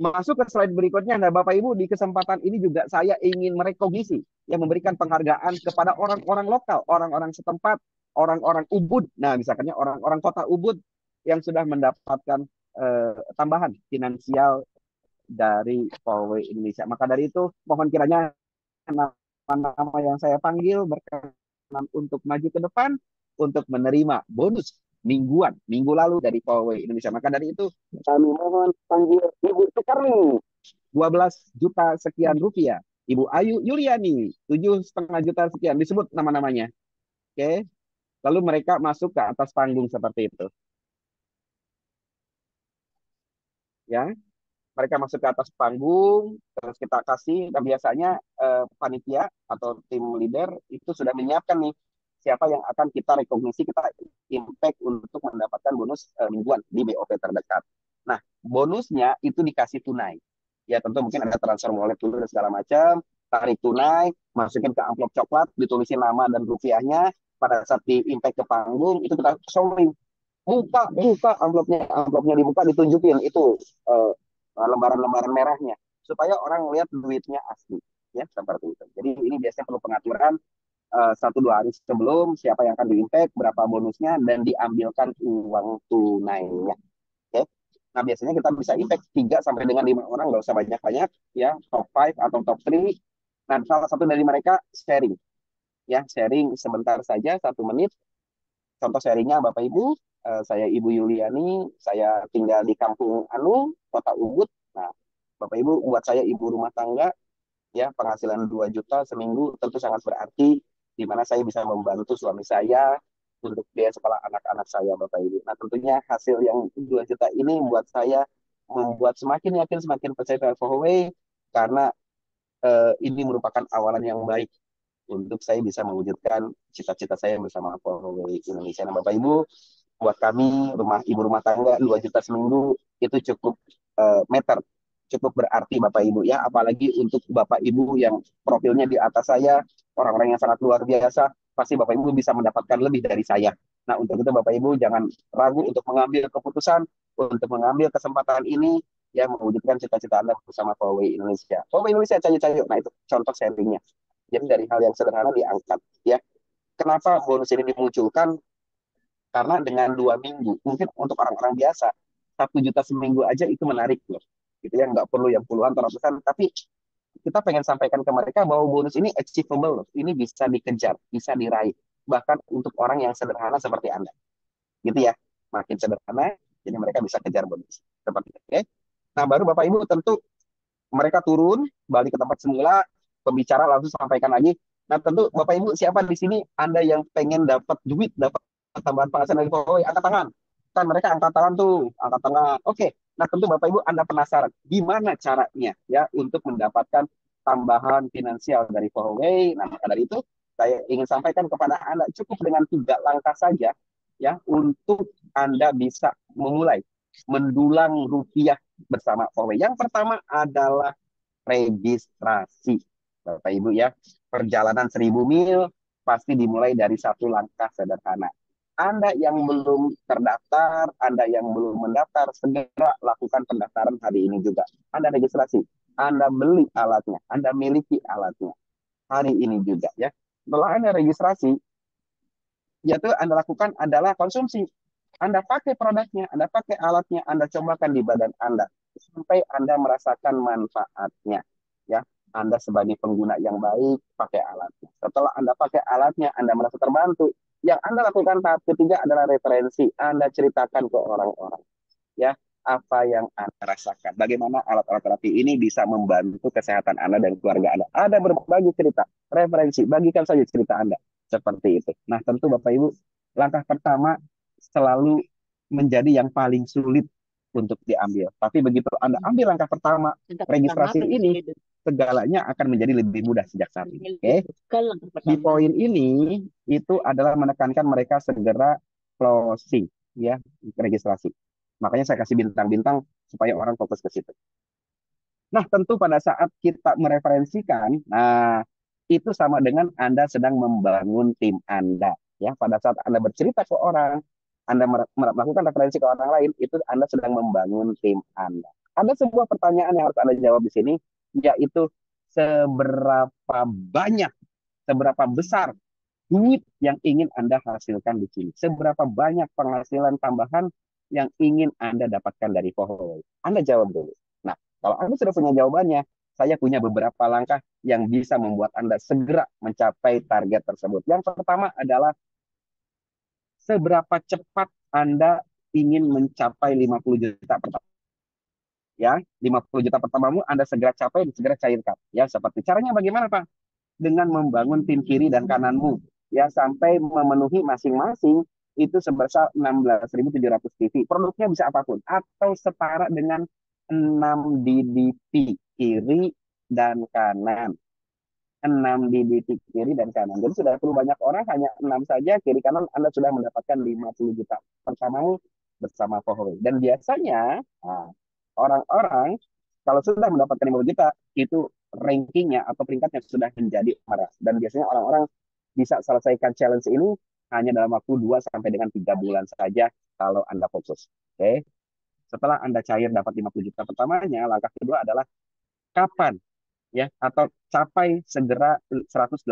masuk ke slide berikutnya. Nah, Bapak Ibu, di kesempatan ini juga saya ingin merekognisi, yang memberikan penghargaan kepada orang-orang lokal, orang-orang setempat, orang-orang Ubud. Nah, misalkannya orang-orang kota Ubud yang sudah mendapatkan tambahan finansial dari Huawei Indonesia. Maka dari itu, mohon kiranya nama-nama yang saya panggil berkenan untuk maju ke depan untuk menerima bonus mingguan minggu lalu dari Huawei Indonesia. Maka dari itu kami mohon panggil Ibu Soekarni 12 juta sekian rupiah. Ibu Ayu Yuliani 7,5 juta sekian, disebut nama-namanya. Oke. Lalu mereka masuk ke atas panggung seperti itu. Ya, mereka masuk ke atas panggung, terus kita kasih, dan biasanya panitia atau tim leader itu sudah menyiapkan nih siapa yang akan kita rekognisi, kita impact untuk mendapatkan bonus mingguan di BOP terdekat. Nah, bonusnya itu dikasih tunai. Ya tentu mungkin ada transfer wallet dulu dan segala macam, tarik tunai, masukin ke amplop coklat, ditulisin nama dan rupiahnya, pada saat di impact ke panggung, itu kita showing. Buka amplopnya, amplopnya dibuka, ditunjukin itu lembaran-lembaran merahnya supaya orang lihat duitnya asli, ya seperti itu. Jadi ini biasanya perlu pengaturan 1-2 hari sebelum siapa yang akan diimpact, berapa bonusnya, dan diambilkan uang tunainya. Oke. Nah biasanya kita bisa impact 3 sampai dengan 5 orang, nggak usah banyak-banyak, ya top 5 atau top 3. Nah salah satu dari mereka sharing, ya sharing sebentar saja 1 menit. Contoh sharingnya Bapak Ibu, saya Ibu Yuliani, saya tinggal di Kampung Anu, Kota Ubud. Nah, Bapak Ibu, buat saya ibu rumah tangga, ya penghasilan 2 juta seminggu tentu sangat berarti, di mana saya bisa membantu suami saya untuk biaya sekolah anak-anak saya, Bapak Ibu. Nah, tentunya hasil yang 2 juta ini buat saya membuat semakin yakin, semakin percaya dengan Huawei, karena ini merupakan awalan yang baik untuk saya bisa mewujudkan cita-cita saya bersama Huawei Indonesia. Nah, Bapak Ibu, buat kami ibu rumah tangga 2 juta seminggu itu cukup meter, cukup berarti Bapak Ibu, ya. Apalagi untuk Bapak Ibu yang profilnya di atas saya, orang-orang yang sangat luar biasa, pasti Bapak Ibu bisa mendapatkan lebih dari saya. Nah, untuk itu Bapak Ibu jangan ragu untuk mengambil keputusan, untuk mengambil kesempatan ini, ya, mewujudkan cita-cita Anda bersama Huawei Indonesia. Huawei Indonesia, cayo-cayo. Nah, itu contoh sharingnya. Jadi dari hal yang sederhana diangkat, ya. Kenapa bonus ini dimunculkan? Karena dengan 2 minggu, mungkin untuk orang-orang biasa 1 juta seminggu aja itu menarik loh, gitu ya, nggak perlu yang puluhan atau ratusan, tapi kita pengen sampaikan ke mereka bahwa bonus ini achievable loh, ini bisa dikejar, bisa diraih, bahkan untuk orang yang sederhana seperti Anda, gitu ya, makin sederhana, jadi mereka bisa kejar bonus seperti itu. Oke. Nah baru Bapak Ibu tentu mereka turun balik ke tempat semula, pembicara langsung sampaikan lagi. Nah tentu Bapak Ibu, siapa di sini Anda yang pengen dapat duit, dapat tambahan penghasilan dari Huawei, angkat tangan. Kan mereka angkat tangan tuh, angkat tangan. Oke. Nah tentu Bapak Ibu Anda penasaran gimana caranya, ya, untuk mendapatkan tambahan finansial dari Huawei. Nah maka dari itu saya ingin sampaikan kepada Anda, cukup dengan 3 langkah saja, ya, untuk Anda bisa memulai mendulang rupiah bersama Huawei. Yang pertama adalah registrasi, Bapak Ibu, ya. Perjalanan 1.000 mil pasti dimulai dari 1 langkah sederhana. Anda yang belum terdaftar, Anda yang belum mendaftar, segera lakukan pendaftaran hari ini juga. Anda registrasi, Anda beli alatnya, Anda miliki alatnya hari ini juga, ya. Setelah Anda registrasi, yaitu Anda lakukan adalah konsumsi. Anda pakai produknya, Anda pakai alatnya, Anda cobakan di badan Anda sampai Anda merasakan manfaatnya, ya. Anda sebagai pengguna yang baik pakai alatnya. Setelah Anda pakai alatnya, Anda merasa terbantu. Yang Anda lakukan tahap ketiga adalah referensi. Anda ceritakan ke orang-orang, ya, apa yang Anda rasakan. Bagaimana alat-alat terapi ini bisa membantu kesehatan Anda dan keluarga Anda. Anda berbagi cerita, referensi, bagikan saja cerita Anda. Seperti itu. Nah, tentu Bapak Ibu, langkah pertama selalu menjadi yang paling sulit untuk diambil. Tapi begitu Anda ambil langkah pertama, registrasi ini, segalanya akan menjadi lebih mudah sejak saat ini. Oke. Di poin ini itu adalah menekankan mereka segera closing, ya, registrasi. Makanya saya kasih bintang-bintang supaya orang fokus ke situ. Nah, tentu pada saat kita mereferensikan, nah itu sama dengan Anda sedang membangun tim Anda, ya. Pada saat Anda bercerita ke orang, Anda melakukan referensi ke orang lain, itu Anda sedang membangun tim Anda. Ada sebuah pertanyaan yang harus Anda jawab di sini, yaitu seberapa banyak, seberapa besar duit yang ingin Anda hasilkan di sini. Seberapa banyak penghasilan tambahan yang ingin Anda dapatkan dari Huawei? Anda jawab dulu. Nah, kalau Anda sudah punya jawabannya, saya punya beberapa langkah yang bisa membuat Anda segera mencapai target tersebut. Yang pertama adalah seberapa cepat Anda ingin mencapai 50 juta pertama. Ya, 50 juta pertamamu Anda segera capai dan segera cairkan. Ya, seperti caranya bagaimana, Pak? Dengan membangun tim kiri dan kananmu ya sampai memenuhi masing-masing itu sebesar 16.700 TV. Produknya bisa apapun atau setara dengan 6 DDP kiri dan kanan. 6 DDP kiri dan kanan. Jadi sudah perlu banyak orang hanya 6 saja kiri kanan Anda sudah mendapatkan 50 juta pertama bersama Huawei. Dan biasanya orang-orang kalau sudah mendapatkan 50 juta itu rankingnya atau peringkatnya sudah menjadi marah. Dan biasanya orang-orang bisa selesaikan challenge ini hanya dalam waktu 2 sampai dengan 3 bulan saja kalau Anda fokus. Oke. Setelah Anda cair dapat 50 juta pertamanya, langkah kedua adalah kapan ya atau capai segera 180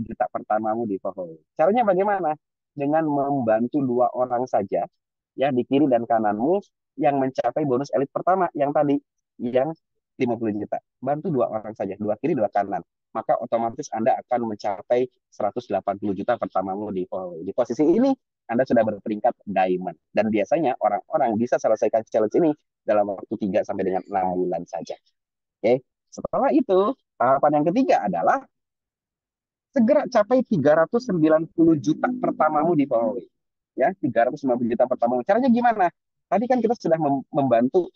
juta pertamamu di Huawei. Caranya bagaimana? Dengan membantu 2 orang saja ya di kiri dan kananmu yang mencapai bonus elit pertama yang tadi yang 50 juta. Bantu 2 orang saja, 2 kiri, 2 kanan. Maka otomatis Anda akan mencapai 180 juta pertamamu di Huawei. Di posisi ini Anda sudah berperingkat diamond. Dan biasanya orang-orang bisa selesaikan challenge ini dalam waktu 3 sampai dengan 6 bulan saja. Oke. Setelah itu, tahapan yang ketiga adalah segera capai 390 juta pertamamu di Huawei. Ya, 390 juta pertamamu. Caranya gimana? Tadi kan kita sudah membantu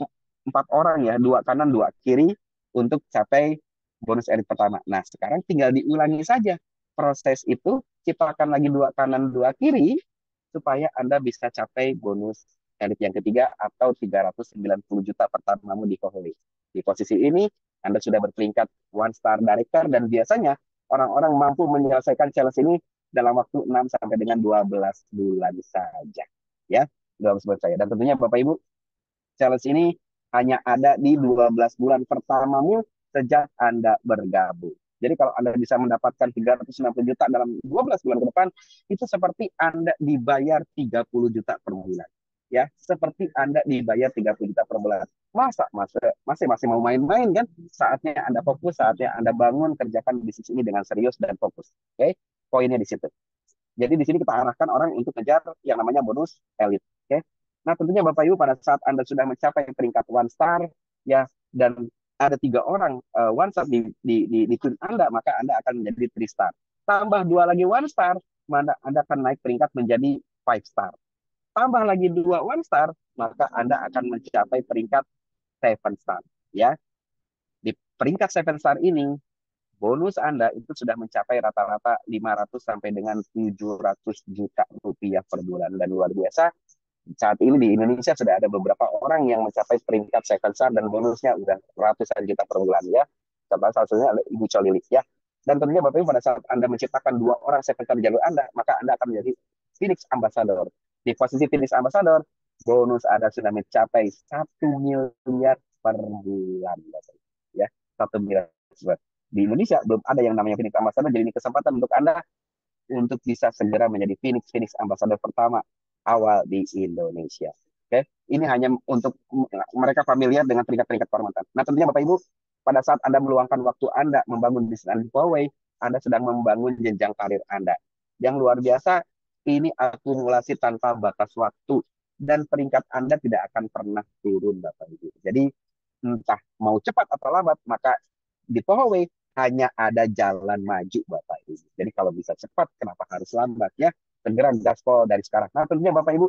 4 orang ya, 2 kanan, 2 kiri untuk capai bonus elit pertama. Nah, sekarang tinggal diulangi saja proses itu, ciptakan lagi 2 kanan, 2 kiri supaya Anda bisa capai bonus elit yang ketiga atau 390 juta pertamamu di Huawei. Di posisi ini Anda sudah berperingkat one star director dan biasanya orang-orang mampu menyelesaikan challenge ini dalam waktu 6 sampai dengan 12 bulan saja. Ya, 12 bulan saja. Dan tentunya Bapak Ibu, challenge ini hanya ada di 12 bulan pertamamu sejak Anda bergabung. Jadi kalau Anda bisa mendapatkan 390 juta dalam 12 bulan ke depan, itu seperti Anda dibayar 30 juta per bulan. Ya, seperti Anda dibayar 30 juta per bulan. Masih mau main-main kan? Saatnya Anda fokus, saatnya Anda bangun, kerjakan bisnis ini dengan serius dan fokus. Oke, poinnya di situ. Jadi di sini kita arahkan orang untuk kejar yang namanya bonus elit. Oke. Nah, tentunya Bapak Ibu pada saat Anda sudah mencapai peringkat one star ya dan ada 3 orang one star di tim Anda, maka Anda akan menjadi 3 star. Tambah 2 lagi one star, maka Anda akan naik peringkat menjadi 5 star. Tambah lagi 2 one star, maka Anda akan mencapai peringkat 7 star ya. Di peringkat 7 star ini bonus Anda itu sudah mencapai rata-rata 500 sampai dengan 700 juta rupiah per bulan. Dan luar biasa, saat ini di Indonesia sudah ada beberapa orang yang mencapai peringkat 7 star dan bonusnya udah ratusan juta per bulan ya. Salah satunya adalah Ibu Colilik ya. Dan tentunya Bapak Ibu pada saat Anda menciptakan 2 orang 7 star di jalur Anda, maka Anda akan menjadi Phoenix Ambassador. Di posisi Phoenix Ambassador, bonus Anda sudah mencapai 1 miliar per bulan. Ya, 1 miliar. Di Indonesia belum ada yang namanya Phoenix Ambassador, jadi ini kesempatan untuk Anda untuk bisa segera menjadi Phoenix Ambassador pertama awal di Indonesia. Oke, ini hanya untuk mereka familiar dengan peringkat-peringkat kehormatan. Nah, tentunya Bapak Ibu, pada saat Anda meluangkan waktu Anda membangun bisnis Anda di Huawei, Anda sedang membangun jenjang karir Anda. Yang luar biasa, ini akumulasi tanpa batas waktu dan peringkat Anda tidak akan pernah turun, Bapak Ibu. Jadi entah mau cepat atau lambat, maka di Huawei hanya ada jalan maju, Bapak Ibu. Jadi kalau bisa cepat, kenapa harus lambat ya? Segera gaspol dari sekarang. Nah, tentunya Bapak Ibu,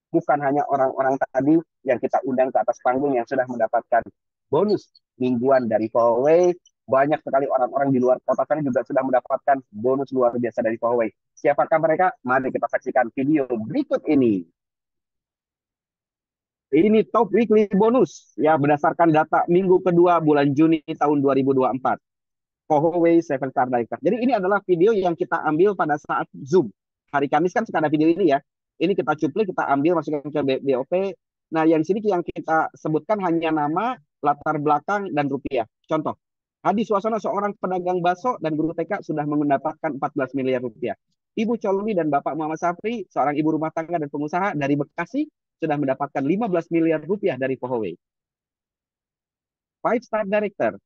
bukan hanya orang-orang tadi yang kita undang ke atas panggung yang sudah mendapatkan bonus mingguan dari Huawei. Banyak sekali orang-orang di luar kota sana juga sudah mendapatkan bonus luar biasa dari Huawei. Siapakah mereka? Mari kita saksikan video berikut ini. Ini top weekly bonus ya berdasarkan data minggu kedua bulan Juni tahun 2024. Huawei 7 Star Director. Jadi ini adalah video yang kita ambil pada saat Zoom. Hari Kamis kan suka ada video ini ya. Ini kita cuplik, kita ambil, masukkan ke BOP. Nah, yang sini yang kita sebutkan hanya nama, latar belakang, dan rupiah. Contoh, Hadi Suasana seorang pedagang bakso dan guru TK sudah mendapatkan 14 miliar rupiah. Ibu Coloni dan Bapak Muhammad Safri, seorang ibu rumah tangga dan pengusaha dari Bekasi, sudah mendapatkan 15 miliar rupiah dari Huawei. 5-star director.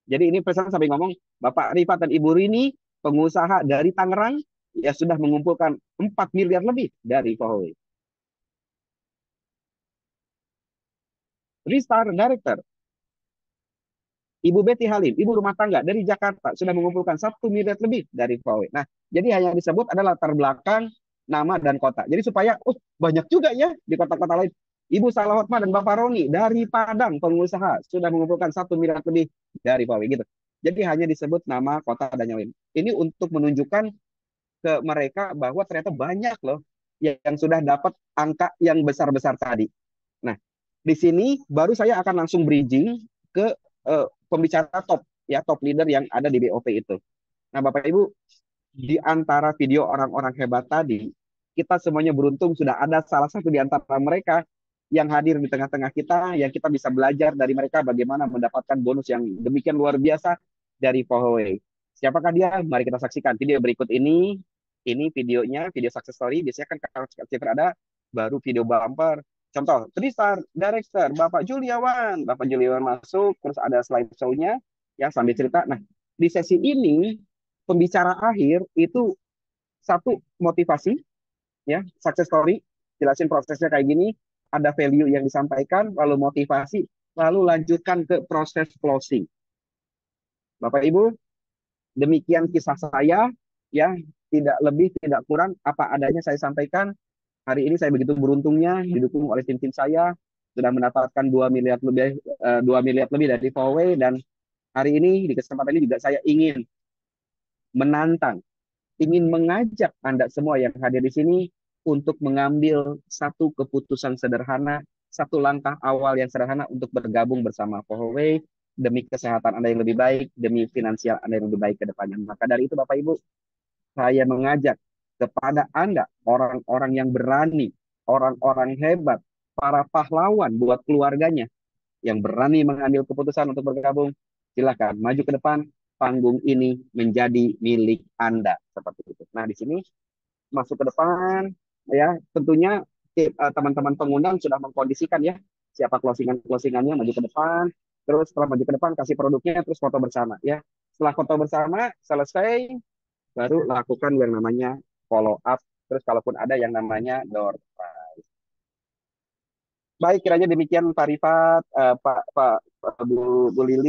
Jadi ini pesan sampai ngomong, Bapak Rifat dan Ibu Rini, pengusaha dari Tangerang, ya sudah mengumpulkan 4 miliar lebih dari Huawei. 3-star director. Ibu Betty Halim, ibu rumah tangga dari Jakarta, sudah mengumpulkan 1 miliar lebih dari Huawei. Nah, jadi hanya disebut adalah latar belakang, nama, dan kota. Jadi supaya, banyak juga ya di kota-kota lain. Ibu Salahotma dan Bapak Roni dari Padang, pengusaha, sudah mengumpulkan 1 miliar lebih dari Huawei. Gitu. Jadi hanya disebut nama, kota, dan yang lain. Ini untuk menunjukkan ke mereka bahwa ternyata banyak loh yang sudah dapat angka yang besar-besar tadi. Nah, di sini baru saya akan langsung bridging ke pembicara top, ya, top leader yang ada di BOP itu. Nah, Bapak Ibu, di antara video orang-orang hebat tadi, kita semuanya beruntung sudah ada salah satu di antara mereka yang hadir di tengah-tengah kita, yang kita bisa belajar dari mereka bagaimana mendapatkan bonus yang demikian luar biasa dari Huawei. Siapakah dia? Mari kita saksikan video berikut ini. Ini videonya, video success story. Biasanya kan kalau ada, baru video bumper. Contoh, 3-star director, Bapak Juliawan. Bapak Juliawan masuk, terus ada slide show-nya, ya sambil cerita. Nah, di sesi ini, pembicara akhir itu satu motivasi, ya, success story, jelasin prosesnya kayak gini, ada value yang disampaikan, lalu motivasi, lalu lanjutkan ke proses closing. Bapak Ibu, demikian kisah saya, ya, tidak lebih tidak kurang apa adanya saya sampaikan. Hari ini saya begitu beruntungnya didukung oleh tim-tim saya, sudah mendapatkan 2 miliar lebih 2 miliar lebih dari Huawei, dan hari ini di kesempatan ini juga saya ingin menantang, ingin mengajak Anda semua yang hadir di sini untuk mengambil satu keputusan sederhana, satu langkah awal yang sederhana untuk bergabung bersama Huawei demi kesehatan Anda yang lebih baik, demi finansial Anda yang lebih baik ke depannya. Maka dari itu Bapak Ibu, saya mengajak kepada Anda, orang-orang yang berani, orang-orang hebat, para pahlawan buat keluarganya, yang berani mengambil keputusan untuk bergabung, silakan maju ke depan, panggung ini menjadi milik Anda. Seperti itu. Nah, di sini masuk ke depan, ya tentunya teman-teman pengundang sudah mengkondisikan ya, siapa closingannya maju ke depan, terus setelah maju ke depan kasih produknya, terus foto bersama ya. Setelah foto bersama selesai, baru lakukan yang namanya follow up, terus kalaupun ada yang namanya door prize. Baik, kiranya demikian Pak Rifat, Pak Bu Lili.